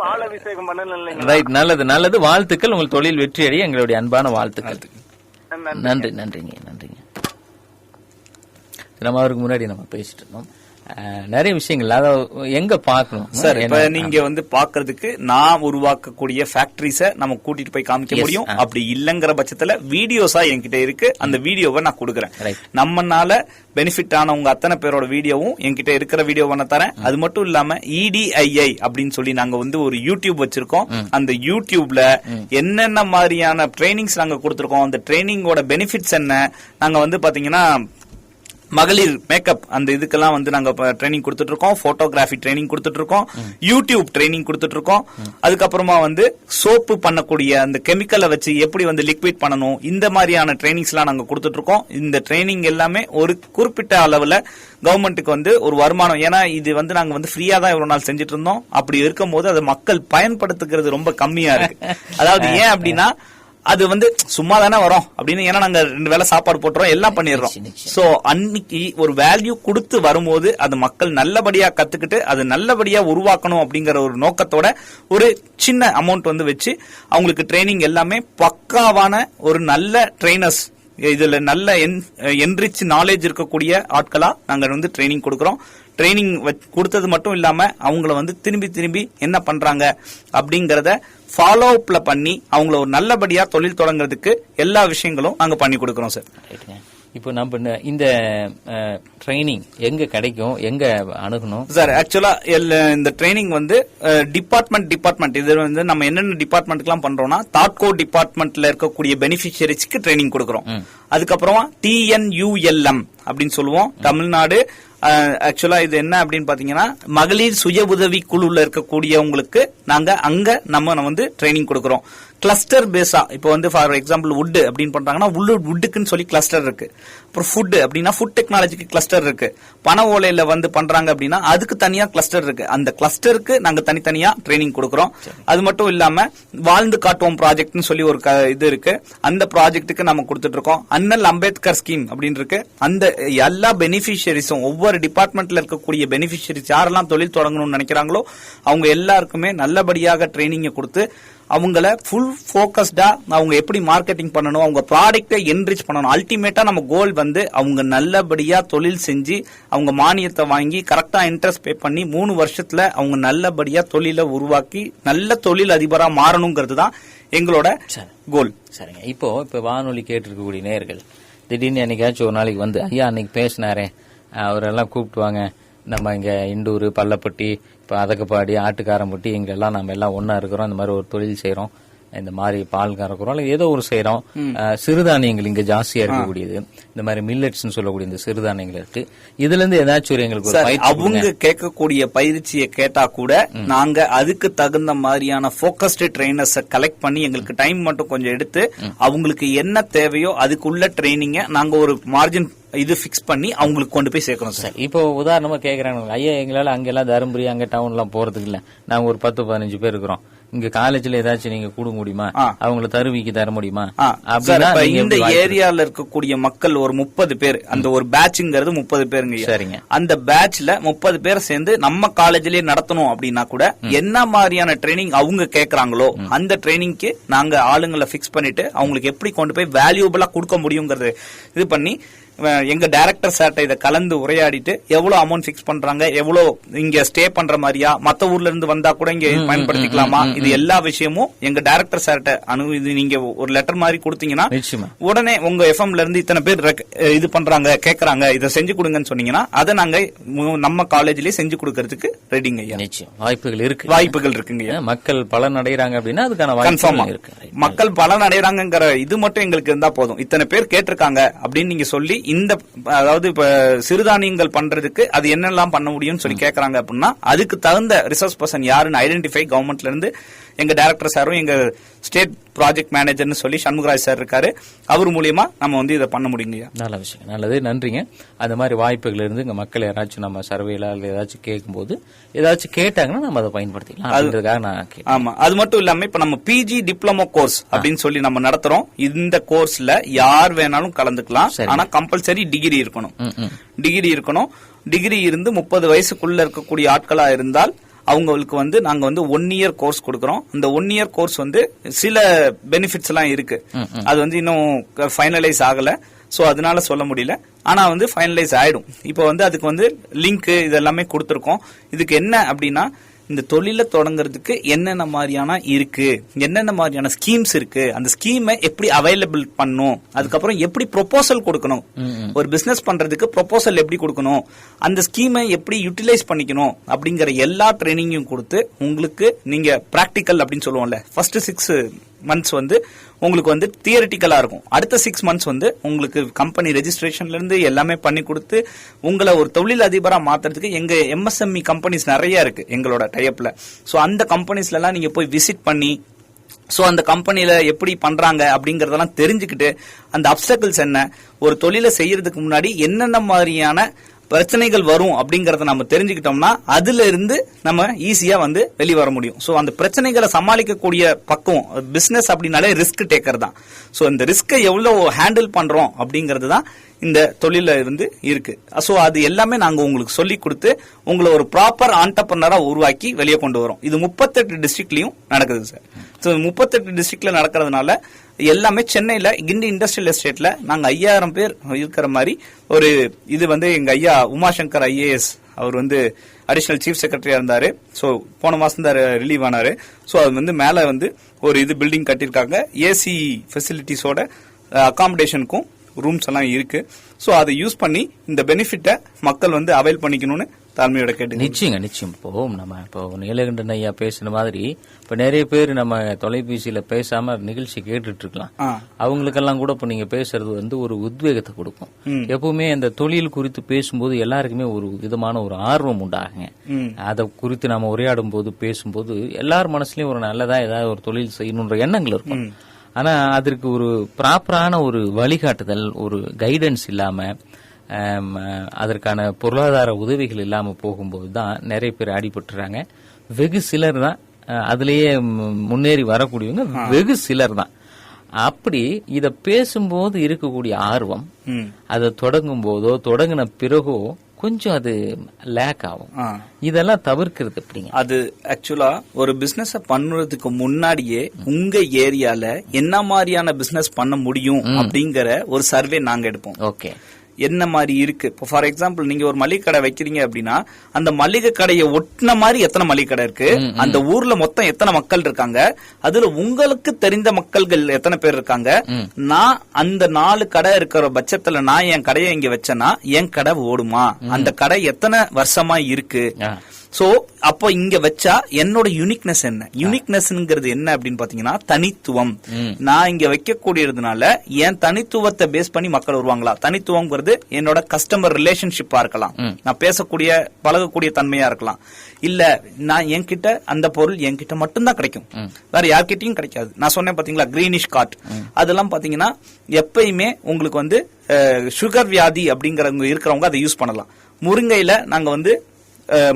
பால் அபிஷேகம் பண்ணல. ரைட், நல்லது. வாழ்த்துக்கள், உங்கள் தொழில் வெற்றி அடைய எங்களுடைய அன்பான வாழ்த்துக்கள். நன்றிங்க. நம்ம அவருக்கு முன்னாடி நம்ம பேசிட்டு இருந்தோம் நிறைய விஷயங்கள், அதாவது எங்க பாக்கணும் சார். இப்ப நீங்க வந்து பாக்குறதுக்கு நான் உருவாக்கக்கூடிய ஃபேக்டரிஸ நம்ம கூட்டிட்டு போய் காமிக்க முடியும். அப்படி இல்லங்கிற பட்சத்துல வீடியோஸா என்கிட்ட இருக்கு, அந்த வீடியோவை நான் கொடுக்குறேன். நம்மனால பெனிஃபிட் ஆனவங்க அத்தனை பேரோட வீடியோவும் என்கிட்ட இருக்கிற வீடியோவை நான் தரேன். அது மட்டும் இல்லாம EDII அப்படின்னு சொல்லி நாங்க வந்து ஒரு யூடியூப் வச்சிருக்கோம். அந்த யூடியூப்ல என்னென்ன மாதிரியான ட்ரைனிங்ஸ் நாங்க கொடுத்திருக்கோம், அந்த ட்ரைனிங்கோட பெனிஃபிட்ஸ் என்ன, நாங்க வந்து பாத்தீங்கன்னா மகளிர் மேக்கப் அந்த இதுக்கெல்லாம் வந்து நாங்க ட்ரைனிங் கொடுத்துட்டு இருக்கோம். போட்டோகிராஃபி ட்ரைனிங் கொடுத்துட்டு இருக்கோம். யூடியூப் ட்ரைனிங் கொடுத்துட்டு இருக்கோம். அதுக்கப்புறமா வந்து சோப்பு பண்ணக்கூடிய அந்த கெமிக்கலை வச்சு எப்படி வந்து லிக்விட் பண்ணணும், இந்த மாதிரியான ட்ரைனிங்ஸ் எல்லாம் நாங்க கொடுத்துட்டு இருக்கோம். இந்த ட்ரைனிங் எல்லாமே ஒரு குறிப்பிட்ட அளவுல கவர்மெண்ட்டுக்கு வந்து ஒரு வருமானம், ஏன்னா இது வந்து நாங்க வந்து ஃப்ரீயா தான் இவ்வளவு நாள் செஞ்சுட்டு இருந்தோம். அப்படி இருக்கும் போது அதை மக்கள் பயன்படுத்துகிறது ரொம்ப கம்மியா இருக்கு. அதாவது ஏன் அப்படின்னா அது வந்து சும்மா தானே வரும் அப்படின்னு, ஏன்னா நாங்க 2 வேளை சாப்பாடு போட்டுறோம், எல்லாம் பண்ணிடுறோம். சோ அன்னைக்கு ஒரு வேல்யூ கொடுத்து வரும்போது அது மக்கள் நல்லபடியா கத்துக்கிட்டு அது நல்லபடியா உருவாக்கணும் அப்படிங்கிற ஒரு நோக்கத்தோட ஒரு சின்ன அமௌண்ட் வந்து வச்சு அவங்களுக்கு ட்ரைனிங் எல்லாமே பக்காவான ஒரு நல்ல ட்ரைனர்ஸ், இதுல நல்ல என்ரிச் நாலேஜ் இருக்கக்கூடிய ஆட்களா நாங்க வந்து ட்ரைனிங் கொடுக்கறோம். ட்ரைனிங் கொடுத்தது மட்டும் இல்லாம அவங்கள வந்து திரும்பி என்ன பண்றாங்க அப்படிங்கறத ஃபாலோ அப்ல பண்ணி அவங்கள ஒரு நல்லபடியா தொழில் தொடங்குறதுக்கு எல்லா விஷயங்களும் நாங்க பண்ணி கொடுக்கறோம் சார். இப்போ நம்ம இந்த ட்ரைனிங் எங்க கிடைக்கும், எங்க அணுகணும் சார்? ஆக்சுவலா இந்த ட்ரைனிங் வந்து டிபார்ட்மெண்ட் இது வந்து நம்ம என்னென்ன டிபார்ட்மெண்ட்லாம் பண்றோம்னா, தாட்கோ டிபார்ட்மெண்ட்ல இருக்கக்கூடிய பெனிஃபிஷியரிஸ்க்கு ட்ரைனிங் கொடுக்கறோம். அதுக்கப்புறமா TNULM அப்படின்னு சொல்லுவோம், தமிழ்நாடு. ஆக்சுவலா இது என்ன அப்படின்னு பாத்தீங்கன்னா, மகளிர் சுய உதவி குழுல இருக்கக்கூடியவங்களுக்கு நாங்க அங்க நம்ம வந்து ட்ரைனிங் கொடுக்கறோம். கிளஸ்டர் பேஸா இப்போ வந்து ஃபார் எக்ஸாம்பிள் வுட் அப்படின்னு பண்றாங்கன்னா வுட்டுக்குன்னு சொல்லி கிளஸ்டர் இருக்கு. அப்புறம் ஃபுட் அப்படின்னா ஃபுட் டெக்னாலஜிக்கு கிளஸ்டர் இருக்கு. பண ஓலையில வந்து பண்றாங்க அப்படின்னா அதுக்கு தனியா கிளஸ்டர் இருக்கு. அந்த கிளஸ்டருக்கு நாங்க தனித்தனியா ட்ரைனிங் கொடுக்கறோம். அது மட்டும் இல்லாம வாழ்ந்து காட்டுவோம் ப்ராஜெக்ட்னு சொல்லி ஒரு இது இருக்கு, அந்த ப்ராஜெக்ட்டுக்கு நம்ம கொடுத்துட்டு இருக்கோம். அண்ணல் அம்பேத்கர் ஸ்கீம் அப்படின்னு இருக்கு. அந்த எல்லா பெனிஃபிஷியரிஸும் ஒவ்வொரு டிபார்ட்மெண்ட்ல இருக்கக்கூடிய பெனிஃபிஷியரிஸ் யாரெல்லாம் தொழில் தொடங்கணும்னு நினைக்கிறாங்களோ அவங்க எல்லாருக்குமே நல்லபடியாக ட்ரைனிங் கொடுத்து அவங்கள ஃபுல் போக்கஸ்டா அவங்க எப்படி மார்க்கெட்டிங் பண்ணணும், அவங்க ப்ராடக்ட்டை என்ரிச் பண்ணணும். அல்டிமேட்டா நம்ம கோல் வந்து அவங்க நல்லபடியா தொழில் செஞ்சு அவங்க மானியத்தை வாங்கி கரெக்டா இன்ட்ரெஸ்ட் பே பண்ணி 3 வருஷத்துல அவங்க நல்லபடியா தொழிலை உருவாக்கி நல்ல தொழில் அதிபரா மாறணுங்கிறது தான் எங்களோட கோல். சரிங்க. இப்போ வானொலி கேட்டிருக்கக்கூடிய நேயர்கள் திடீர்னு என்னைக்காச்சும் ஒரு நாளைக்கு வந்து, ஐயா அன்னைக்கு பேசினாரே அவரெல்லாம் கூப்பிட்டு வாங்க, நம்ம இங்க இண்டூர், பள்ளப்பட்டி, இப்போ அதகப்பாடி, ஆட்டுக்காரம்பட்டி, எங்கெல்லாம் நம்ம எல்லாம் ஒன்னா இருக்கிறோம், இந்த மாதிரி ஒரு தொழில் செய்யறோம், இந்த மாதிரி பால் கறக்குறோம், ஏதோ ஒரு செய்யறோம். சிறுதானியங்கள் இங்க ஜாஸ்தியா இருக்கக்கூடியது, இந்த மாதிரி மில்லட்ஸ் சொல்லக்கூடிய இந்த சிறுதானியங்கள் இருக்கு. இதுல இருந்து ஏதாச்சும் எங்களுக்கு அவங்க கேட்கக்கூடிய பயிற்சியை கேட்டா கூட நாங்க அதுக்கு தகுந்த மாதிரியான போக்கஸ்டு ட்ரைனர்ஸை கலெக்ட் பண்ணி எங்களுக்கு டைம் மட்டும் கொஞ்சம் எடுத்து அவங்களுக்கு என்ன தேவையோ அதுக்குள்ள ட்ரைனிங்க நாங்க ஒரு மார்ஜின் இது பிக்ஸ் பண்ணி அவங்களுக்கு கொண்டு போய் சேர்க்கணும் சார். இப்போ உதாரணமா கேக்குறாங்க, ஐயா எங்களால அங்கெல்லாம் தருமபுரி அங்க டவுன் எல்லாம் போறதுக்கு இல்ல, நாங்க ஒரு 10-15 பேர் இருக்கிறோம், இங்க காலேஜ்ல ஏதாச்சும் நீங்க கொடுக்க முடியுமா, அவங்களை தருவிக்கு தர முடியுமா இந்த ஏரியால இருக்கக்கூடிய மக்கள் ஒரு 30 பேர், அந்த ஒரு பேட்ச்ங்கிறது 30 பேருங்க. சரிங்க. அந்த பேட்ச்ல 30 பேர் சேர்ந்து நம்ம காலேஜ்லயே நடத்தணும் அப்படின்னா கூட என்ன மாதிரியான ட்ரைனிங் அவங்க கேக்குறாங்களோ அந்த ட்ரைனிங்க்கு நாங்க ஆளுங்களை பிக்ஸ் பண்ணிட்டு அவங்களுக்கு எப்படி கொண்டு போய் வேல்யூபிளா கொடுக்க முடியுங்கிறது இது பண்ணி எங்க டைரக்டர் சார்ட்ட இதை கலந்து உரையாடிட்டு எவ்வளவு அமௌண்ட் பிக்ஸ் பண்றாங்க, எவ்வளவு இங்க ஸ்டே பண்ற மாதிரியா, மத்த ஊர்ல இருந்து வந்தா கூட இங்க பயன்படுத்திக்கலாமா, இது எல்லா விஷயமும் எங்க டைரக்டர் சார்ட்ட இது நீங்க ஒரு லெட்டர் மாதிரி கொடுத்தீங்கன்னா உடனே உங்க எஃப்எம்ல இருந்து இத்தனை பேர் இது பண்றாங்க கேக்குறாங்க இதை செஞ்சு கொடுங்கன்னு சொன்னீங்கன்னா அதை நாங்க நம்ம காலேஜ்லயே செஞ்சு கொடுக்கறதுக்கு ரெடிங்க ஐயா. நிச்சயம் வாய்ப்புகள் இருக்குங்க. மக்கள் பலன் அடைறாங்க அப்படின்னா அதுக்கான கன்ஃபார்மா இருக்கு. மக்கள் பலன் அடைறாங்கிற இது மட்டும் எங்களுக்கு இருந்தா போதும். இத்தனை பேர் கேட்டிருக்காங்க அப்படின்னு நீங்க சொல்லி இந்த அதாவது இப்ப சிறுதானியங்கள் பண்றதுக்கு அது என்னெல்லாம் பண்ண முடியும்னு சொல்லி கேக்குறாங்க அப்படின்னா அதுக்கு தகுந்த ரிசோர்ஸ் பர்சன் யாருன்னு ஐடென்டிஃபை கவர்மெண்ட்ல இருந்து எங்க டைரக்டர் சாரும் எங்க ஸ்டேட் ப்ராஜெக்ட் மேனேஜர்னு சொல்லி சண்முகராஜ் சார் இருக்காரு, அவர் மூலியமா நம்ம இதை பண்ண முடியுங்க. நல்ல விஷயம், நல்லது, நன்றிங்க. அந்த மாதிரி வாய்ப்புகள் இருந்து இங்க மக்கள் யாராச்சும் நம்ம சர்வேல ஏதாச்சும் கேட்கும்போது ஏதாச்சும் கேட்டாங்கன்னா நம்ம அதை பயன்படுத்திக்கலாம். ஆமா, அது மட்டும் இல்லாம இப்ப நம்ம பிஜி டிப்ளமோ கோர்ஸ் அப்படின்னு சொல்லி நம்ம நடத்துறோம். இந்த கோர்ஸ்ல யார் வேணாலும் கலந்துக்கலாம். ஆனா கம்பல்சரி டிகிரி இருக்கணும். டிகிரி இருந்து 30 வயசுக்குள்ள இருக்கக்கூடிய ஆட்களா இருந்தால் அவங்களுக்கு நாங்க 1 இயர் கோர்ஸ் கொடுக்கறோம். அந்த 1 இயர் கோர்ஸ் சில பெனிஃபிட்ஸ் எல்லாம் இருக்கு. அது இன்னும் ஃபைனலைஸ் ஆகல, சோ அதனால சொல்ல முடியல. ஆனா ஃபைனலைஸ் ஆயிடும். இப்போ அதுக்கு லிங்க் இதெல்லாமே கொடுத்திருக்கோம். இதுக்கு என்ன அப்படின்னா இந்த தொழில தொடங்குறதுக்கு என்னென்ன மாதிரியான இருக்கு, என்னென்ன மாதிரியான ஸ்கீம்ஸ் இருக்கு, அந்த ஸ்கீமை எப்படி அவைலபிள் பண்ணும், அதுக்கப்புறம் எப்படி ப்ரொபோசல் கொடுக்கணும், ஒரு பிசினஸ் பண்றதுக்கு ப்ரொபோசல் எப்படி கொடுக்கணும், அந்த ஸ்கீமை எப்படி யூட்டிலைஸ் பண்ணிக்கணும் அப்படிங்கிற எல்லா ட்ரைனிங்கும் கொடுத்து உங்களுக்கு நீங்க பிராக்டிக்கல் அப்படின்னு சொல்லுவோம்ல, ஃபர்ஸ்ட் 6 months உங்களுக்கு தியரிட்டிக்கலா இருக்கும். அடுத்த 6 months உங்களுக்கு கம்பெனி ரெஜிஸ்ட்ரேஷன்ல இருந்து எல்லாமே பண்ணி கொடுத்து உங்களை ஒரு தொழில் அதிபரா மாத்துறதுக்கு எங்க எம்எஸ்எம்இ கம்பெனிஸ் நிறைய இருக்கு எங்களோட டைப்ல. சோ அந்த கம்பெனிஸ்ல எல்லாம் நீங்க போய் விசிட் பண்ணி சோ அந்த கம்பெனில எப்படி பண்றாங்க அப்படிங்கறதெல்லாம் தெரிஞ்சுக்கிட்டு அந்த அப்டக்கிள்ஸ் என்ன, ஒரு தொழிலை செய்யறதுக்கு முன்னாடி என்னென்ன மாதிரியான பிரச்சனைகள் வரும் அப்படிங்கறத நம்ம தெரிஞ்சுக்கிட்டோம்னா அதுல இருந்து நம்ம ஈஸியா வெளியே வர முடியும். சோ அந்த பிரச்சனைகளை சமாளிக்கக்கூடிய பக்குவம், பிசினஸ் அப்படின்னாலே ரிஸ்க் டேக்கர் தான். சோ இந்த ரிஸ்கை எவ்வளவு ஹேண்டில் பண்றோம் அப்படிங்கறது தான் இந்த தொழில இருந்து இருக்கு. சோ அது எல்லாமே நாங்க உங்களுக்கு சொல்லி கொடுத்து உங்களை ஒரு ப்ராப்பர் ஆண்டர்பிரனரா உருவாக்கி வெளியே கொண்டு வரோம். இது 38 டிஸ்ட்ரிக்ட்லயும் நடக்குது சார். சோ 38 டிஸ்ட்ரிக்ட்ல நடக்கிறதுனால எல்லாமே சென்னையில கிண்டி இண்டஸ்ட்ரியல் எஸ்டேட்ல நாங்க 5000 பேர் இருக்கிற மாதிரி ஒரு இது எங்க ஐயா உமாசங்கர் IAS அவர் அடிஷனல் சீஃப் செக்ரட்டரியா இருந்தாரு. சோ போன மாசம் தான் ரிலீவ் ஆனாரு. சோ அது மேல ஒரு இது பில்டிங் கட்டிருக்காங்க. ஏசி ஃபெசிலிட்டிஸோட அகாமடேஷனுக்கும் ரூம்ஸ் எல்லாம் இருக்கு. சோ அதை யூஸ் பண்ணி இந்த பெனிஃபிட்டை மக்கள் அவைல் பண்ணிக்கணும்னு தாழ்மையோட கேட்டு. நிச்சயம். இப்போ நீலகண்டன் ஐயா பேசின மாதிரி இப்ப நிறைய பேர் நம்ம தொலைபேசியில பேசாம நிகழ்ச்சி கேட்டுட்டு இருக்கலாம். அவங்களுக்கெல்லாம் கூட இப்ப நீங்க பேசுறது ஒரு உத்வேகத்தை கொடுக்கும். எப்பவுமே அந்த தொழில் குறித்து பேசும்போது எல்லாருக்குமே ஒரு விதமான ஒரு ஆர்வம் உண்டாகுங்க. அதை குறித்து நாம உரையாடும் போது பேசும்போது எல்லார் மனசுலயும் ஒரு நல்லதா ஏதாவது ஒரு தொழில் செய்யணும்ன்ற எண்ணங்கள் இருக்கும். ஆனா அதற்கு ஒரு ப்ராப்பரான ஒரு வழிகாட்டுதல், ஒரு கைடன்ஸ் இல்லாம அதற்கான பொருளாதார உதவிகள் இல்லாம போகும்போது தான் நிறைய பேர் அடிபட்டுறாங்க. வெகு சிலர் தான் அதுலயே முன்னேறி வரக்கூடியவங்க, வெகு சிலர் தான். அப்படி இத பேசும்போது இருக்கக்கூடிய ஆர்வம் அதை தொடங்கும் போதோ தொடங்கின பிறகோ கொஞ்சம் அது லேக் ஆகும். இதெல்லாம் தவிர்க்கிறது எப்படிங்க? அது ஆக்சுவலா ஒரு பிசினஸ் பண்றதுக்கு முன்னாடியே உங்க ஏரியால என்ன மாதிரியான பிசினஸ் பண்ண முடியும் அப்படிங்கிற ஒரு சர்வே நாங்க எடுப்போம். ஓகே, என்ன மாதிரி இருக்கு. இப்போ ஃபார் எக்ஸாம்பிள் நீங்க ஒரு மளிகை கடை வைக்கிறீங்க அப்படின்னா அந்த மளிகை கடையை ஒட்டின மாதிரி எத்தனை மளிகை கடை இருக்கு, அந்த ஊர்ல மொத்தம் எத்தனை மக்கள் இருக்காங்க, அதுல உங்களுக்கு தெரிந்த மக்கள்கள் எத்தனை பேர் இருக்காங்க, நான் அந்த 4 கடை இருக்கிற பட்சத்துல நான் என் கடையை இங்க வச்சேன்னா என் கடை ஓடுமா, அந்த கடை எத்தனை வருஷமா இருக்கு. சோ அப்போ இங்க வச்சா என்னோட யூனிக்னஸ் என்ன, யூனிக்னஸ்ங்கிறது என்ன அப்படின்னு பாத்தீங்கன்னா தனித்துவம். நான் இங்க வைக்கக்கூடியதுனால என் தனித்துவத்தை பேஸ் பண்ணி மக்கள் வருவாங்களா. தனித்துவம்ங்கிறது என்னோட கஸ்டமர் ரிலேஷன்ஷிப்பா இருக்கலாம், நான் பேசக்கூடிய பழகக்கூடிய தன்மையா இருக்கலாம், இல்ல நான் என்கிட்ட அந்த பொருள் என்கிட்ட மட்டும்தான் கிடைக்கும், வேற யார்கிட்டயும் கிடைக்காது. நான் சொன்னேன் பாத்தீங்களா கிரீனிஷ் கார்ட், அதெல்லாம் பாத்தீங்கன்னா எப்பயுமே உங்களுக்கு சுகர் வியாதி அப்படிங்கறவங்க இருக்கிறவங்க அதை யூஸ் பண்ணலாம். முருங்கையில நாங்க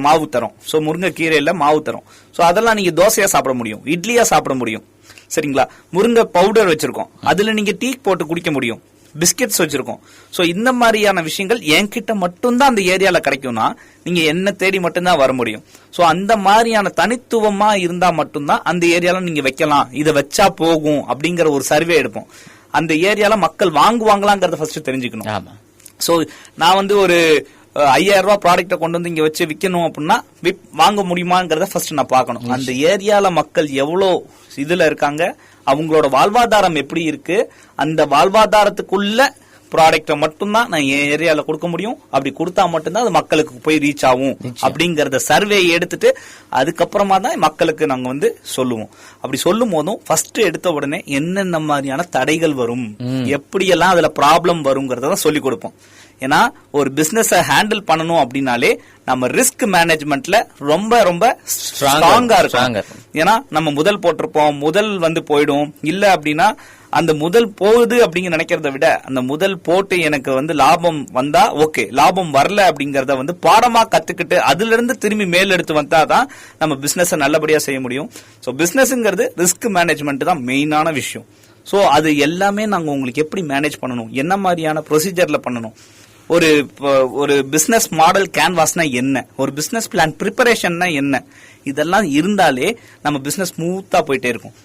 மாவு தரும். சோ முருங்கைக்கீரையில மாவு தரும். சோ அதெல்லாம் நீங்க தோசையா சாப்பிட முடியும், இட்லியா சாப்பிட முடியும். சரிங்களா? முருங்கை பவுடர் வச்சிருக்கோம், அதுல நீங்க டீ போட்டு குடிக்க முடியும். பிஸ்கெட்ஸ் வச்சிருக்கோம். சோ இந்த மாதிரியான விஷயங்கள் என்கிட்ட மட்டும்தான் அந்த ஏரியால கிடைக்கும்னா நீங்க என்ன தேடி மட்டும்தான் வர முடியும். சோ அந்த மாதிரியான தனித்துவமா இருந்தா மட்டும்தான் அந்த ஏரியால நீங்க வைக்கலாம், இதை வச்சா போகும் அப்படிங்கிற ஒரு சர்வே எடுப்போம். அந்த ஏரியால மக்கள் வாங்குவாங்களாங்கிறத ஃபர்ஸ்ட் தெரிஞ்சுக்கணும். சோ நான் வந்து ஒரு 5000 ரூபாய் ப்ராடக்ட கொண்டு வந்து இங்க வச்சு விற்கணும் அப்படின்னா வாங்க முடியுமாங்கிறத ஃபர்ஸ்ட் நான் பார்க்கணும். அந்த ஏரியால மக்கள் எவ்வளவு இதுல இருக்காங்க, அவங்களோட வாழ்வாதாரம் எப்படி இருக்கு, அந்த வாழ்வாதாரத்துக்குள்ள ப்ராடக்ட மட்டும்தான் நான் என் ஏரியால கொடுக்க முடியும். அப்படி கொடுத்தா மட்டும்தான் அது மக்களுக்கு போய் ரீச் ஆகும் அப்படிங்கறத சர்வே எடுத்துட்டு அதுக்கப்புறமா தான் மக்களுக்கு நாங்க வந்து சொல்லுவோம். அப்படி சொல்லும் போதும் ஃபர்ஸ்ட் எடுத்த உடனே என்னென்ன மாதிரியான தடைகள் வரும், எப்படியெல்லாம் அதுல ப்ராப்ளம் வருங்கிறத சொல்லி கொடுப்போம். ஏன்னா ஒரு பிசினஸ் ஹேண்டில் பண்ணணும் அப்படின்னாலே நம்ம ரிஸ்க் மேனேஜ்மெண்ட்ல ரொம்ப ரொம்ப ஸ்ட்ராங்கா இருக்கும். ஏன்னா நம்ம முதல் போட்டிருப்போம், முதல் வந்து போயிடும். இல்ல அப்படின்னா அந்த முதல் போகுது அப்படிங்க நினைக்கிறத விட அந்த முதல் போட்டு எனக்கு வந்து லாபம் வந்தா ஓகே, லாபம் வரல அப்படிங்கறத வந்து பாடமா கத்துக்கிட்டு அதுல இருந்து திரும்பி மேல் எடுத்து வந்தாதான் நம்ம பிசினஸ் நல்லபடியா செய்ய முடியும். சோ பிசினஸ்ங்கிறது ரிஸ்க் மேனேஜ்மெண்ட் தான் மெயினான விஷயம். சோ அது எல்லாமே நாங்க உங்களுக்கு எப்படி மேனேஜ் பண்ணணும், என்ன மாதிரியான ப்ரொசீஜர்ல பண்ணணும், ஒரு பிசினஸ் மாடல் கேன்வாஸ்னா என்ன, ஒரு பிசினஸ் பிளான் ப்ரிப்பரேஷன்னா என்ன, இதெல்லாம் இருந்தாலே நம்ம பிசினஸ் ஸ்மூத்தா போயிட்டே இருக்கும்.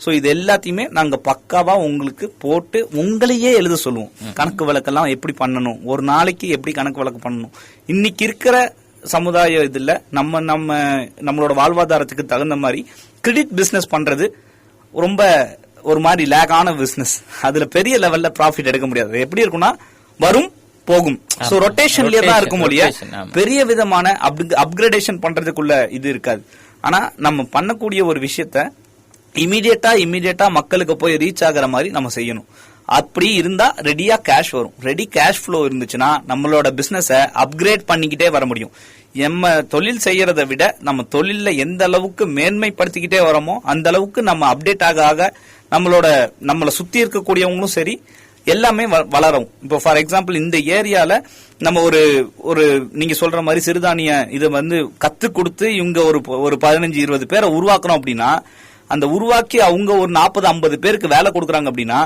சோ இது எல்லாத்தையுமே நாங்க பக்காவா உங்களுக்கு போட்டு உங்களையே எழுத சொல்லுவோம். கணக்கு வழக்கெல்லாம் எப்படி பண்ணணும், ஒரு நாளைக்கு எப்படி கணக்கு வழக்கு பண்ணணும். இன்னைக்கு இருக்கிற சமுதாய இதுல நம்மளோட வாழ்வாதாரத்துக்கு தகுந்த மாதிரி கிரெடிட் பிசினஸ் பண்றது ரொம்ப ஒரு மாதிரி லேக் ஆன பிசினஸ். அதுல பெரிய லெவல்ல ப்ராஃபிட் எடுக்க முடியாது. எப்படி இருக்கும்னா வரும் போகும். சோ ரொட்டேஷன்லயே தான் இருக்கும் இல்லையா, பெரிய விதமான அப்கிரேடேஷன் பண்றதுக்குள்ள இது இருக்காது. ஆனா நம்ம பண்ணக்கூடிய ஒரு விஷயத்த இமீடியட்டா மக்களுக்கு போய் ரீச் ஆகிற மாதிரி நம்ம செய்யணும். அப்படி இருந்தா ரெடியா கேஷ் வரும். ரெடி கேஷ் ஃப்ளோ இருந்துச்சுன்னா நம்மளோட பிசினஸ அப்கிரேட் பண்ணிக்கிட்டே வர முடியும். நம்ம தொழில் செய்யறதை விட நம்ம தொழில எந்த அளவுக்கு மேன்மைப்படுத்திக்கிட்டே வரோமோ அந்த அளவுக்கு நம்ம அப்டேட் ஆக நம்மளை சுத்தி இருக்கக்கூடியவங்களும் சரி எல்லாமே வளரும். இப்போ ஃபார் எக்ஸாம்பிள் இந்த ஏரியால நம்ம ஒரு நீங்க சொல்ற மாதிரி சிறுதானிய இதை வந்து கத்து கொடுத்து இவங்க ஒரு 15-20 பேரை உருவாக்கணும் அப்படின்னா அந்த உருவாக்கி அவங்க ஒரு 40-50 பேருக்கு வேலை கொடுக்கறாங்க அப்படின்னா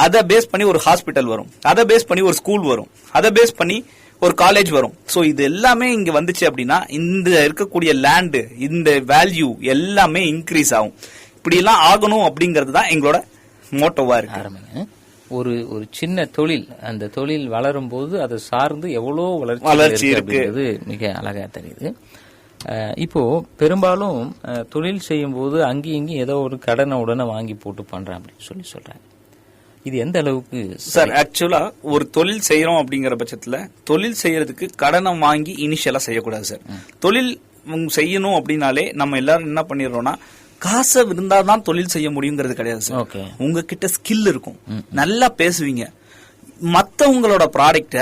அதை பேஸ் பண்ணி ஒரு ஹாஸ்பிட்டல் வரும், அதை பேஸ் பண்ணி ஒரு ஸ்கூல் வரும், அதை பேஸ் பண்ணி ஒரு காலேஜ் வரும். சோ இது எல்லாமே இங்க வந்துச்சு அப்படின்னா இந்த இருக்கக்கூடிய லேண்ட், இந்த வேல்யூ எல்லாமே இன்க்ரீஸ் ஆகும். இப்படி எல்லாம் ஆகணும் அப்படிங்கறது தான் எங்களோட மோட்டோவா இருக்கு. ஒரு சின்ன தொழில், அந்த தொழில் வளரும் போது அதை சார்ந்து எவ்வளவு வளர்ச்சி இருக்கு மிக அழகா தெரியுது. இப்போ பெரும்பாலும் தொழில் செய்யும் போது அங்கேயும் இங்கேயும் ஏதோ ஒரு கடனை உடனே வாங்கி போட்டு பண்றேன் அப்படின்னு சொல்றாங்க. இது எந்த அளவுக்கு சார்? ஆக்சுவலா ஒரு தொழில் செய்யறோம் அப்படிங்கிற பட்சத்துல தொழில் செய்யறதுக்கு கடனை வாங்கி இனிஷியலா செய்யக்கூடாது சார். தொழில் செய்யணும் அப்படின்னாலே நம்ம எல்லாரும் என்ன பண்ணிடுறோம்னா காசு இருந்தாதான் தொழில் செய்ய முடியுங்கிறது கிடையாது சார். உங்ககிட்ட ஸ்கில் இருக்கும், நல்லா பேசுவீங்க, மத்தவங்களோட ப்ராடக்ட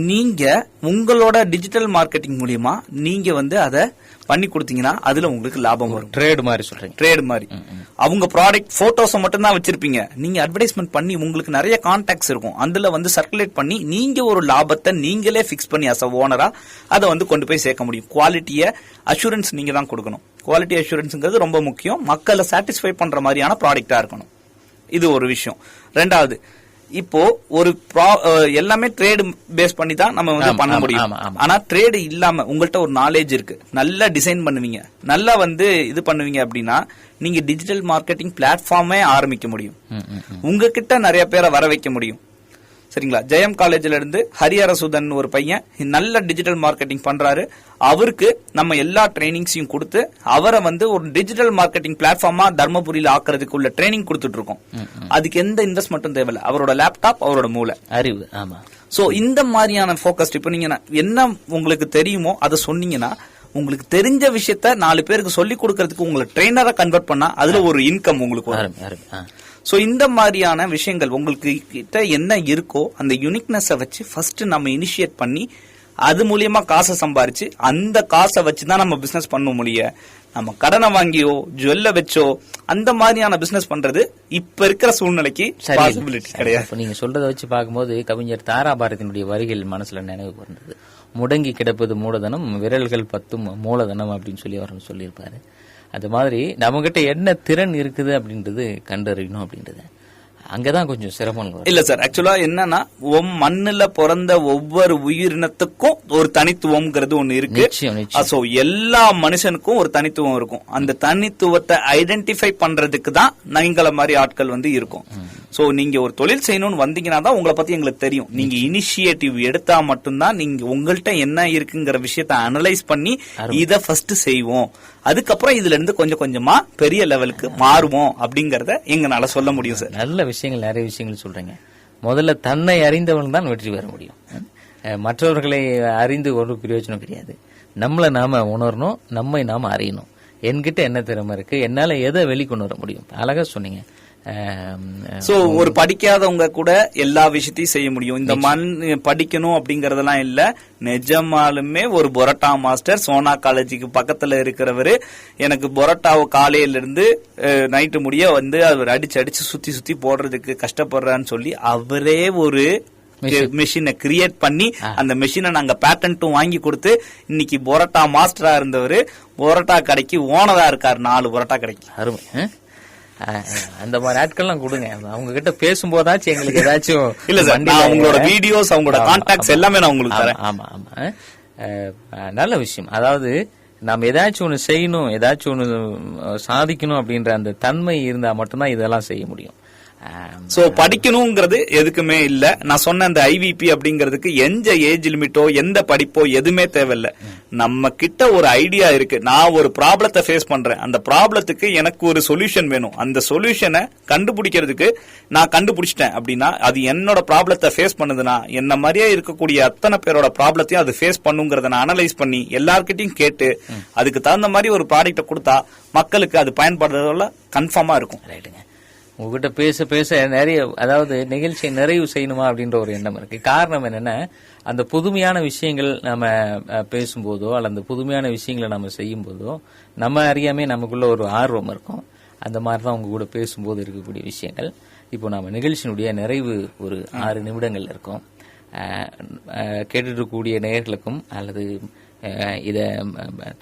நீங்க உங்களோட டிஜிட்டல் மார்க்கெட்டிங் மூலியமா நீங்க வந்து அதை பண்ணி கொடுத்தீங்கன்னா அதுல உங்களுக்கு லாபம் வரும். ட்ரேட் மாதிரி சொல்றீங்க? ட்ரேட் மாதிரி. அவங்க ப்ராடக்ட் போட்டோஸ் மட்டும் தான் வச்சிருப்பீங்க, நீங்க அட்வர்டைஸ்மெண்ட் பண்ணி உங்களுக்கு நிறைய கான்டாக்ட்ஸ் இருக்கும், அதுல வந்து சர்க்குலேட் பண்ணி நீங்க ஒரு லாபத்தை நீங்களே பிக்ஸ் பண்ணி அஸ் ஓனரா அதை வந்து கொண்டு போய் சேர்க்க முடியும். குவாலிட்டிய அஷூரன்ஸ் நீங்க தான் கொடுக்கணும். குவாலிட்டி அஷூரன்ஸ்ங்கிறது ரொம்ப முக்கியம். மக்களை சாட்டிஸ்ஃபை பண்ற மாதிரியான ப்ராடக்டா இருக்கணும். இது ஒரு விஷயம். ரெண்டாவது, இப்போ ஒரு எல்லாமே ட்ரேடு பேஸ் பண்ணி தான் நம்ம வந்து பண்ண முடியும். ஆனா ட்ரேடு இல்லாம உங்கள்ட்ட ஒரு நாலேஜ் இருக்கு, நல்லா டிசைன் பண்ணுவீங்க, நல்லா வந்து இது பண்ணுவீங்க அப்படின்னா நீங்க டிஜிட்டல் மார்க்கெட்டிங் பிளாட்ஃபார்மே ஆரம்பிக்க முடியும். உங்ககிட்ட நிறைய பேரை வர வைக்க முடியும். சரிங்களா? ஜெயம் காலேஜ்ல இருந்து ஹரிஹரசுதன் ஒரு பையன் நல்ல டிஜிட்டல் மார்க்கெட்டிங் பண்றாரு. அவருக்கு நம்ம எல்லா ட்ரைனிங்ஸையும் கொடுத்து அவரை வந்து ஒரு டிஜிட்டல் மார்க்கெட்டிங் பிளாட்ஃபார்மா தர்மபுரியில ஆக்குறதுக்கு உள்ள ட்ரைனிங் கொடுத்துட்டு இருக்கோம். அதுக்கு எந்த இன்வெஸ்ட்மெண்ட்டும் தேவையில்லை, அவரோட லேப்டாப், அவரோட மூளை, அறிவு. ஆமா. சோ இந்த மாதிரியான போக்கஸ்ட். இப்ப நீங்க என்ன உங்களுக்கு தெரியுமோ அதை சொன்னீங்கன்னா உங்களுக்கு தெரிஞ்ச விஷயத்த 4 பேருக்கு சொல்லி கொடுக்கறதுக்கு உங்களை ட்ரெயினரா கன்வெர்ட் பண்ணா அதுல ஒரு இன்கம் உங்களுக்கு வரும். சோ இந்த மாதிரியான விஷயங்கள் உங்களுக்கு கிட்ட என்ன இருக்கோ அந்த யூனிக்னஸை வச்சு ஃபர்ஸ்ட் நம்ம இனிஷியேட் பண்ணி அது மூலியமா காசை சம்பாரிச்சு அந்த காசை வச்சுதான் நம்ம பிசினஸ் பண்ண முடியும். நம்ம கடனை வாங்கியோ ஜுவல்ல வச்சோ அந்த மாதிரியான பிசினஸ் பண்றது இப்ப இருக்கிற சூழ்நிலைக்கு பாசிபிலிட்டி கிடையாது. நீங்க சொல்றதை வச்சு பார்க்கும்போது கவிஞர் தாராபாரதியினுடைய வரிகள் மனசுல நினைவுக்கு வந்தது. முடங்கி கிடப்பது மூலதனம், விரல்கள் 10 மூலதனம் அப்படின்னு சொல்லி அவர் சொல்லியிருப்பாரு. அது மாதிரி நம்ம கிட்ட என்ன திறன் இருக்குது அப்படின்றது கண்டறியணும் அப்படின்றது அங்கதான் கொஞ்சம் சிரமம். இல்ல சார், ஆக்சுவலா என்னன்னா மண்ணுல பிறந்த ஒவ்வொரு உயிரினத்துக்கும் ஒரு தனித்துவம்ங்கிறது ஒண்ணு இருக்கு. சோ எல்லா மனுஷனுக்கும் ஒரு தனித்துவம் இருக்கும். அந்த தனித்துவத்தை ஐடென்டிஃபை பண்றதுக்கு தான் நீங்கள மாதிரி ஆட்கள் இருக்கும். சோ நீங்க ஒரு தொழில் செய்யணும்னு வந்தீங்கன்னா தான் உங்களை பத்தி எங்களுக்கு தெரியும். நீங்க இனிஷியேட்டிவ் எடுத்தா மட்டும்தான் நீங்க உங்கள்கிட்ட என்ன இருக்குங்கிற விஷயத்த அனலைஸ் பண்ணி இத ஃபர்ஸ்ட் செய்வோம், அதுக்கப்புறம் இதுல இருந்து கொஞ்சம் கொஞ்சமா பெரிய லெவலுக்கு மாறுவோம் அப்படிங்கறத எங்களால சொல்ல முடியும் சார். நல்ல விஷயங்கள், நிறைய விஷயங்கள் சொல்றீங்க. முதல்ல தன்னை அறிந்தவன் தான் வெற்றி பெற முடியும். மற்றவர்களை அறிந்து ஒரு பிரயோஜனம் கிடையாது. நம்மளை நாம உணரணும், நம்மை நாம அறியணும். என்கிட்ட என்ன திறமை இருக்கு, என்னால எதை வெளிக்கொண்டு வர முடியும். அழகா சொன்னீங்க. சோ ஒரு படிக்காதவங்க கூட எல்லா விஷயத்தையும் செய்ய முடியும். இந்த மண் படிக்கணும் அப்படிங்கறதெல்லாம் இல்ல. நிஜமாலுமே ஒரு பொரோட்டா மாஸ்டர் சோனா காலேஜுக்கு பக்கத்துல இருக்கிறவரு எனக்கு பொரோட்டாவை காலையில இருந்து நைட்டு முடிய அவர் அடிச்சு சுத்தி சுத்தி போடுறதுக்கு கஷ்டப்படுறான்னு சொல்லி அவரே ஒரு மெஷினை கிரியேட் பண்ணி அந்த மெஷினை நாங்க பேட்டன்ட்டும் வாங்கி கொடுத்து இன்னைக்கு பொரோட்டா மாஸ்டரா இருந்தவரு பொரோட்டா கடைக்கு ஓனரா இருக்காரு. 4 பொரோட்டா கடைக்கு. அருமை. அந்த மாதிரி ஆட்கள்லாம் கொடுங்க. அவங்க கிட்ட பேசும்போதாச்சும் எங்களுக்கு ஏதாச்சும் இல்ல சார், அவங்களோட வீடியோஸ் அவங்களோட கான்டாக்ட்ஸ் எல்லாமே நான் உங்களுக்கு தரேன். ஆமா ஆமா, நல்ல விஷயம். அதாவது நாம ஏதாச்சும் ஒண்ணு செய்யணும், ஏதாச்சும் ஒண்ணு சாதிக்கணும் அப்படின்ற அந்த தன்மை இருந்தா மட்டும்தான் இதெல்லாம் செய்ய முடியும். சோ படிக்கணுங்கிறது எதுக்குமே இல்ல. நான் சொன்ன அந்த ஐவிபி அப்படிங்கிறதுக்கு எந்த ஏஜ் லிமிட்டோ எந்த படிப்போ எதுவுமே தேவையில்ல. நம்ம கிட்ட ஒரு ஐடியா இருக்கு, நான் ஒரு ப்ராப்ளத்தை ஃபேஸ் பண்றேன், அந்த ப்ராப்ளத்துக்கு எனக்கு ஒரு சொல்யூஷன் வேணும், அந்த சொல்யூஷனை கண்டுபிடிக்கிறதுக்கு நான் கண்டுபிடிச்சிட்டேன் அப்படின்னா அது என்னோட ப்ராப்ளத்தை ஃபேஸ் பண்ணுதுன்னா என்ன மாதிரியே இருக்கக்கூடிய அத்தனை பேரோட ப்ராப்ளத்தையும் அது ஃபேஸ் பண்ணுங்கிறத நான் அனலைஸ் பண்ணி எல்லார்கிட்டையும் கேட்டு அதுக்கு தகுந்த மாதிரி ஒரு ப்ராடக்ட்டை கொடுத்தா மக்களுக்கு அது பயன்படுறதுல கன்ஃபார்மா இருக்கும். ரைட்டுங்க. உங்ககிட்ட பேச பேச நிறைய, அதாவது நிகழ்ச்சியை நிறைவு செய்யணுமா அப்படின்ற ஒரு எண்ணம் இருக்கு. காரணம் என்னன்னா, அந்த புதுமையான விஷயங்கள் நம்ம பேசும்போதோ அல்ல அந்த புதுமையான விஷயங்களை நம்ம செய்யும் போதோ நம்ம அறியாமே நமக்குள்ள ஒரு ஆர்வம் இருக்கும். அந்த மாதிரிதான் உங்க கூட பேசும்போது இருக்கக்கூடிய விஷயங்கள். இப்போ நம்ம நிகழ்ச்சியினுடைய நிறைவு ஒரு 6 நிமிடங்கள் இருக்கும். கேட்டுட்டு இருக்கக்கூடிய நேயர்களுக்கும் அல்லது இத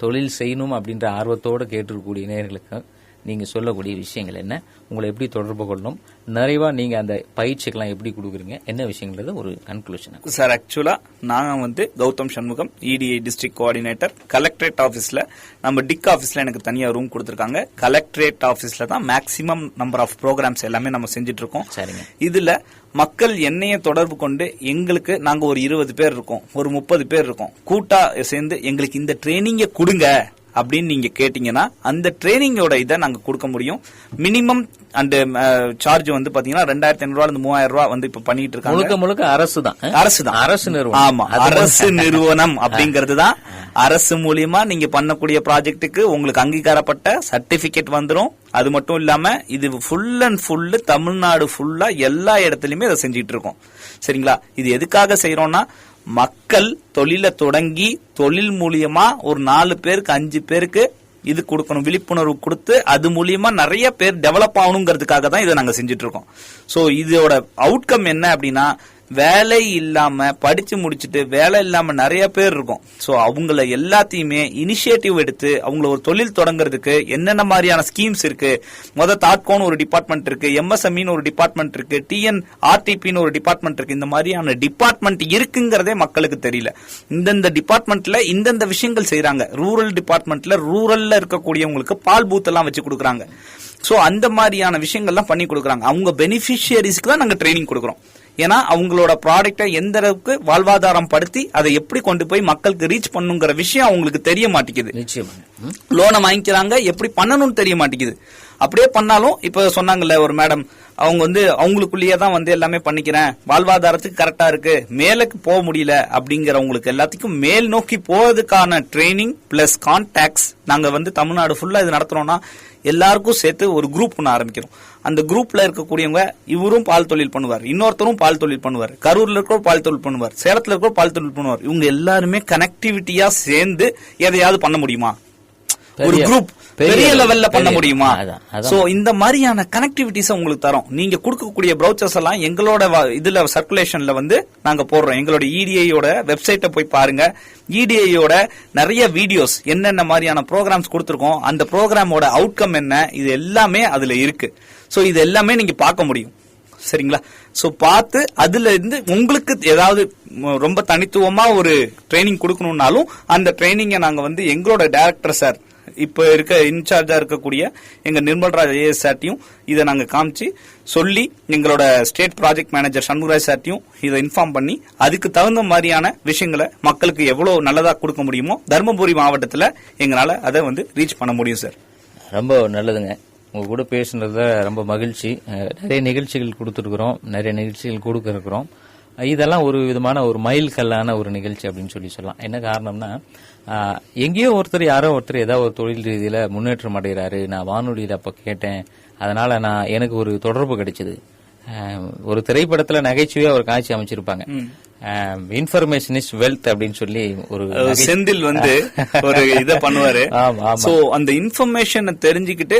தொழில் செய்யணும் அப்படின்ற ஆர்வத்தோடு கேட்டிருக்கக்கூடிய நேயர்களுக்கும் நீங்க சொல்லக்கூடிய விஷயங்கள் என்ன, உங்களை எப்படி தொடர்பு கொள்ளணும், நிறைவா நீங்க அந்த பயிற்சிக்கெல்லாம் எப்படி கொடுக்குறீங்க, என்ன விஷயங்கிறது ஒரு கன்க்ளூஷன் சார். ஆக்சுவலா நான் Gautham Shanmugam, EDI district coordinator. Collectorate ஆபீஸ்ல நம்ம டிக் ஆபீஸ்ல எனக்கு தனியா ரூம் கொடுத்திருக்காங்க. கலெக்டரேட் ஆபீஸ்ல தான் மேக்சிமம் நம்பர் ஆஃப் ப்ரோக்ராம்ஸ் எல்லாமே நம்ம செஞ்சுட்டு இருக்கோம். இதுல மக்கள் என்னைய தொடர்பு கொண்டு எங்களுக்கு நாங்க ஒரு 20 பேர் இருக்கோம், ஒரு 30 பேர் இருக்கோம், கூட்டா சேர்ந்து எங்களுக்கு இந்த ட்ரைனிங்க கொடுங்க அப்படின்னு நீங்க கேட்டீங்கன்னா அந்த ட்ரைனிங்கோட இதை நாங்க கொடுக்க முடியும். மினிமம் அந்த சார்ஜ் பாத்தீங்கன்னா 2500 இருந்து 3000 இப்ப பண்ணிட்டு இருக்காங்க. முழுக்க முழுக்க அரசு தான். அரசு நிறுவனம். ஆமா, அரசு நிறுவனம் அப்படிங்கிறது தான். அரசு மூலியமா நீங்க பண்ணக்கூடிய ப்ராஜெக்டுக்கு உங்களுக்கு அங்கீகாரப்பட்ட சர்டிபிகேட் வந்துரும். அது மட்டும் இல்லாம இது ஃபுல் அண்ட் ஃபுல் தமிழ்நாடு ஃபுல்லா எல்லா இடத்துலயுமே இதை செஞ்சிட்டு இருக்கோம். சரிங்களா? இது எதுக்காக செய்யறோம்னா, மக்கள் தொழிலை தொடங்கி தொழில் மூலியமா ஒரு 4 பேருக்கு 5 பேருக்கு இது கொடுக்கணும், விழிப்புணர்வு கொடுத்து அது மூலியமா நிறைய பேர் டெவலப் ஆகணுங்கிறதுக்காக தான் இதை நாங்க செஞ்சுட்டு இருக்கோம். சோ இதோட அவுட்கம் என்ன அப்படின்னா, வேலை இல்லாம படிச்சு முடிச்சுட்டு வேலை இல்லாம நிறைய பேர் இருக்கும். சோ அவங்கள எல்லாத்தையுமே இனிஷியேட்டிவ் எடுத்து அவங்கள ஒரு தொழில் தொடங்குறதுக்கு என்னென்ன மாதிரியான ஸ்கீம்ஸ் இருக்கு, தாட்கோன்னு ஒரு டிபார்ட்மெண்ட் இருக்கு, எம்எஸ்எம்இன்னு ஒரு டிபார்ட்மெண்ட் இருக்கு, டிஎன்ஆர்டிபின்னு ஒரு டிபார்ட்மெண்ட் இருக்கு. இந்த மாதிரியான டிபார்ட்மெண்ட் இருக்குங்கிறதே மக்களுக்கு தெரியல. இந்தந்த டிபார்ட்மெண்ட்ல இந்தந்த விஷயங்கள் செய்யறாங்க. ரூரல் டிபார்ட்மெண்ட்ல ரூரல்ல இருக்கக்கூடியவங்களுக்கு பால் பூத் எல்லாம் வச்சு கொடுக்குறாங்க. சோ அந்த மாதிரியான விஷயங்கள்லாம் பண்ணி கொடுக்குறாங்க. அவங்க பெனிஃபிஷியரிஸ்க்கு தான் நாங்க ட்ரைனிங் கொடுக்குறோம். ஏன்னா அவங்களோட ப்ராடக்டை எந்த அளவுக்கு வாழ்வாதாரம் படுத்தி அதை எப்படி கொண்டு போய் மக்களுக்கு ரீச் பண்ணுங்கிற விஷயம் அவங்களுக்கு தெரிய மாட்டேங்குது. லோனை வாங்கிக்கிறாங்க, எப்படி பண்ணணும்னு தெரிய மாட்டேங்குது. அப்படியே பண்ணாலும் இப்ப சொன்னாங்கல்ல ஒரு மேடம், அவங்க வந்து அவங்களுக்குள்ளேயே தான் வந்து எல்லாமே பண்ணிக்கிறேன், வாழ்வாதாரத்துக்கு கரெக்டா இருக்கு, மேலுக்கு போக முடியல அப்படிங்கிறவங்களுக்கு எல்லாத்துக்கும் மேல் நோக்கி போவதுக்கான ட்ரைனிங் பிளஸ் கான்டாக்ட்ஸ் நாங்க வந்து தமிழ்நாடு ஃபுல்லா இது நடத்துறோம்னா எல்லாருக்கும் சேர்த்து ஒரு குரூப் ஒன்று ஆரம்பிக்கிறோம். அந்த குரூப்ல இருக்கக்கூடியவங்க, இவரும் பால் தொழில் பண்ணுவார், இன்னொருத்தரும் பால் தொழில் பண்ணுவார், கரூர்ல இருக்கிற பால் தொழில் பண்ணுவார், சேலத்துல இருக்கிற பால் தொழில் பண்ணுவார். இவங்க எல்லாருமே கனெக்டிவிட்டியா சேர்ந்து எதையாவது பண்ண முடியுமா? ஒரு குரூப் பெரிய லெவல்ல பண்ண முடியுமா? சோ இந்த மாதிரியான கனெக்டிவிட்டிஸ் உங்களுக்கு தரோம். நீங்க கொடுக்கக்கூடிய ப்ரௌச்சர்ஸ் எல்லாம் எங்களோட இதுல சர்க்குலேஷன்ல வந்து நாங்க போடுறோம். எங்களோட இடிஐயோட வெப்சைட்டை போய் பாருங்க. இடிஐயோட நிறைய வீடியோஸ், என்னென்ன மாதிரியான ப்ரோக்ராம்ஸ் கொடுத்திருக்கோம், அந்த ப்ரோக்ராமோட அவுட்கம் என்ன, இது எல்லாமே அதுல இருக்கு. சோ இது எல்லாமே நீங்க பார்க்க முடியும். சரிங்களா? சோ பார்த்து அதுல இருந்து உங்களுக்கு ஏதாவது ரொம்ப தனித்துவமா ஒரு ட்ரைனிங் கொடுக்கணும்னாலும் அந்த ட்ரைனிங்கை நாங்க வந்து எங்களோட டைரக்டர் சார், இப்ப இருக்க இன்சார்ஜா இருக்கக்கூடிய எங்க நிர்மல்ராஜ் ஐஏஎஸ் சார்ட்டையும் இதை நாங்க காமிச்சு சொல்லி, எங்களோட ஸ்டேட் ப்ராஜெக்ட் மேனேஜர் சண்முகராஜ் சார்ட்டையும் இதை இன்ஃபார்ம் பண்ணி அதுக்கு தகுந்த மாதிரியான விஷயங்களை மக்களுக்கு எவ்வளவு நல்லதா கொடுக்க முடியுமோ தருமபுரி மாவட்டத்துல எங்களால அதை வந்து ரீச் பண்ண முடியும் சார். ரொம்ப நல்லதுங்க. உங்க கூட பேசுனதுல ரொம்ப மகிழ்ச்சி. நிறைய நிகழ்ச்சிகள் கொடுத்துருக்கிறோம், நிறைய நிகழ்ச்சிகள் கொடுக்க இருக்கிறோம். இதெல்லாம் ஒரு விதமான ஒரு மைல் கல்லான ஒரு நிகழ்ச்சி அப்படின்னு சொல்லலாம். என்ன காரணம்னா, எங்கேயோ ஒருத்தர் யாரோ ஒருத்தர் ஏதாவது ஒரு தொழில் ரீதியில முன்னேற்றம் அடைகிறாரு, நான் வானொலியில அப்ப கேட்டேன், அதனால எனக்கு ஒரு தொடர்பு கிடைச்சது. ஒரு திரைப்படத்துல நகைச்சுவையா ஒரு காட்சி அமைச்சிருப்பாங்க, இன்ஃபர்மேஷன் இஸ் வெல்த் அப்படின்னு சொல்லி ஒரு செந்தில் வந்து ஒரு இத பண்ணுவாரு. சோ அந்த இன்ஃபர்மேஷனை தெரிஞ்சுக்கிட்டு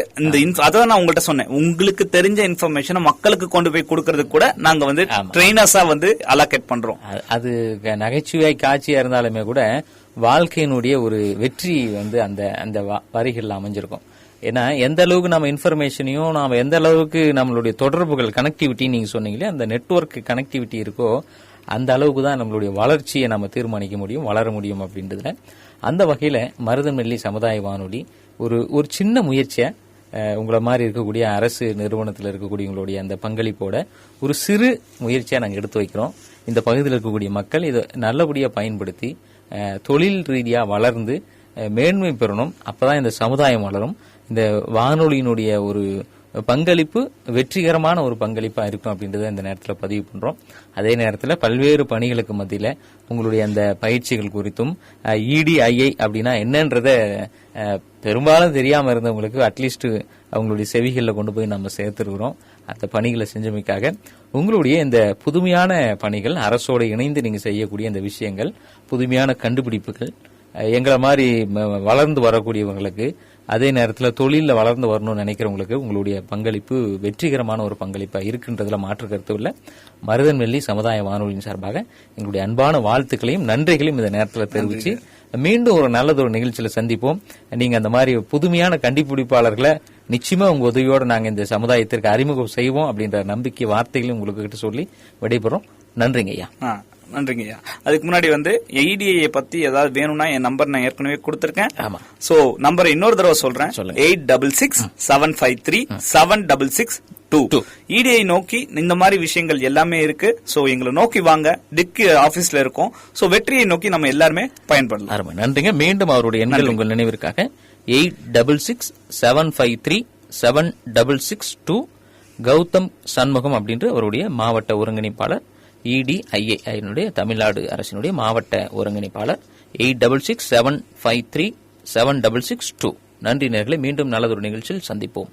அதான் நான் உங்கள்கிட்ட சொன்னேன், உங்களுக்கு தெரிஞ்ச இன்ஃபர்மேஷனை மக்களுக்கு கொண்டு போய் கொடுக்கறது கூட நாங்க வந்து ட்ரெயினர்ஸா வந்து அலோகேட் பண்றோம். அது நகைச்சுவை காட்சியா இருந்தாலுமே கூட வாழ்க்கையினுடைய ஒரு வெற்றி வந்து அந்த அந்த வரிகள்ல அமைஞ்சிருக்கும். ஏன்னா எந்த அளவுக்கு நம்ம இன்ஃபர்மேஷனையும் நாம எந்த அளவுக்கு நம்மளுடைய தொடர்புகள் கனெக்டிவிட்டி, நீங்க சொன்னீங்களே அந்த நெட்வொர்க் கனெக்டிவிட்டி இருக்கோ அந்த அளவுக்கு தான் நம்மளுடைய வளர்ச்சியை நம்ம தீர்மானிக்க முடியும், வளர முடியும் அப்படின்றதுல அந்த வகையில மருதன்மெல்லி சமுதாய வானொலி ஒரு சின்ன முயற்சியை உங்களை மாதிரி இருக்கக்கூடிய அரசு நிறுவனத்தில் இருக்கக்கூடியவங்களுடைய அந்த பங்களிப்போட ஒரு சிறு முயற்சியா நாங்கள் எடுத்து வைக்கிறோம். இந்த பகுதியில் இருக்கக்கூடிய மக்கள் இதை நல்லபடியா பயன்படுத்தி தொழில் ரீதியா வளர்ந்து மேன்மை பெறணும். அப்பதான் இந்த சமுதாயம் வளரும். இந்த வானொலியினுடைய ஒரு பங்களிப்பு வெற்றிகரமான ஒரு பங்களிப்பா இருக்கும் அப்படின்றத இந்த நேரத்தில் பதிவு பண்றோம். அதே நேரத்தில் பல்வேறு பணிகளுக்கு மத்தியில உங்களுடைய அந்த பயிற்சிகள் குறித்தும் இடிஐஐ அப்படின்னா என்னன்றத பெரும்பாலும் தெரியாம இருந்தவங்களுக்கு அட்லீஸ்ட் அவங்களுடைய செவிகளில் கொண்டு போய் நம்ம சேர்த்துருக்கிறோம். அந்த பணிகளை செஞ்சமைக்காக உங்களுடைய இந்த புதுமையான பணிகள், அரசோடு இணைந்து நீங்க செய்யக்கூடிய இந்த விஷயங்கள், புதுமையான கண்டுபிடிப்புகள் எங்களை மாதிரி வளர்ந்து வரக்கூடியவங்களுக்கு, அதே நேரத்தில் தொழிலில் வளர்ந்து வரணும்னு நினைக்கிறவங்களுக்கு உங்களுடைய பங்களிப்பு வெற்றிகரமான ஒரு பங்களிப்பா இருக்குன்றதுல மாற்று கருத்து இல்லை. மருதன்மெல்லி சமுதாய வானொலியின் சார்பாக எங்களுடைய அன்பான வாழ்த்துக்களையும் நன்றிகளையும் இந்த நேரத்தில் தெரிவிச்சு மீண்டும் ஒரு நல்லதொரு நிகழ்ச்சியில சந்திப்போம். நீங்க அந்த மாதிரி புதுமையான கண்டுபிடிப்பாளர்களை நிச்சயமா உங்க உதவியோட நாங்க இந்த சமுதாயத்திற்கு அறிமுகம் செய்வோம் அப்படின்ற நம்பிக்கை வார்த்தைகளையும் உங்களுக்கு கிட்ட சொல்லி விடைபெறோம். நன்றிங்க ஐயா. நன்றிங்க ஐயா. அதுக்கு முன்னாடி வந்து EDIA பத்தி ஏதாவது வேணும்னா என் நம்பர் நான் ஏற்கனவே கொடுத்திருக்கேன். ஆமா. சோ நம்பரை இன்னொரு தடவை சொல்றேன், 8667537662. EDI நோக்கி இந்த மாதிரி விஷயங்கள் எல்லாமே இருக்கு. சோ எங்களை நோக்கி வாங்க, டிக் ஆபீஸ்ல இருக்கோம். சோ வெற்றியை நோக்கி நம்ம எல்லாருமே பயன்படலாம். நன்றிங்க. மீண்டும் அவருடைய எண்கள் உங்கள் நினைவிற்காக 8667537662. கௌதம் சண்முகம் அப்படின்ற அவருடைய மாவட்ட ஒருங்கிணைப்பாளர், EDIA தமிழ்நாடு அரசினுடைய மாவட்ட ஒருங்கிணைப்பாளர். 8667537662. நன்றி நேயர்களே, மீண்டும் நல்லதொரு நிகழ்ச்சியில் சந்திப்போம்.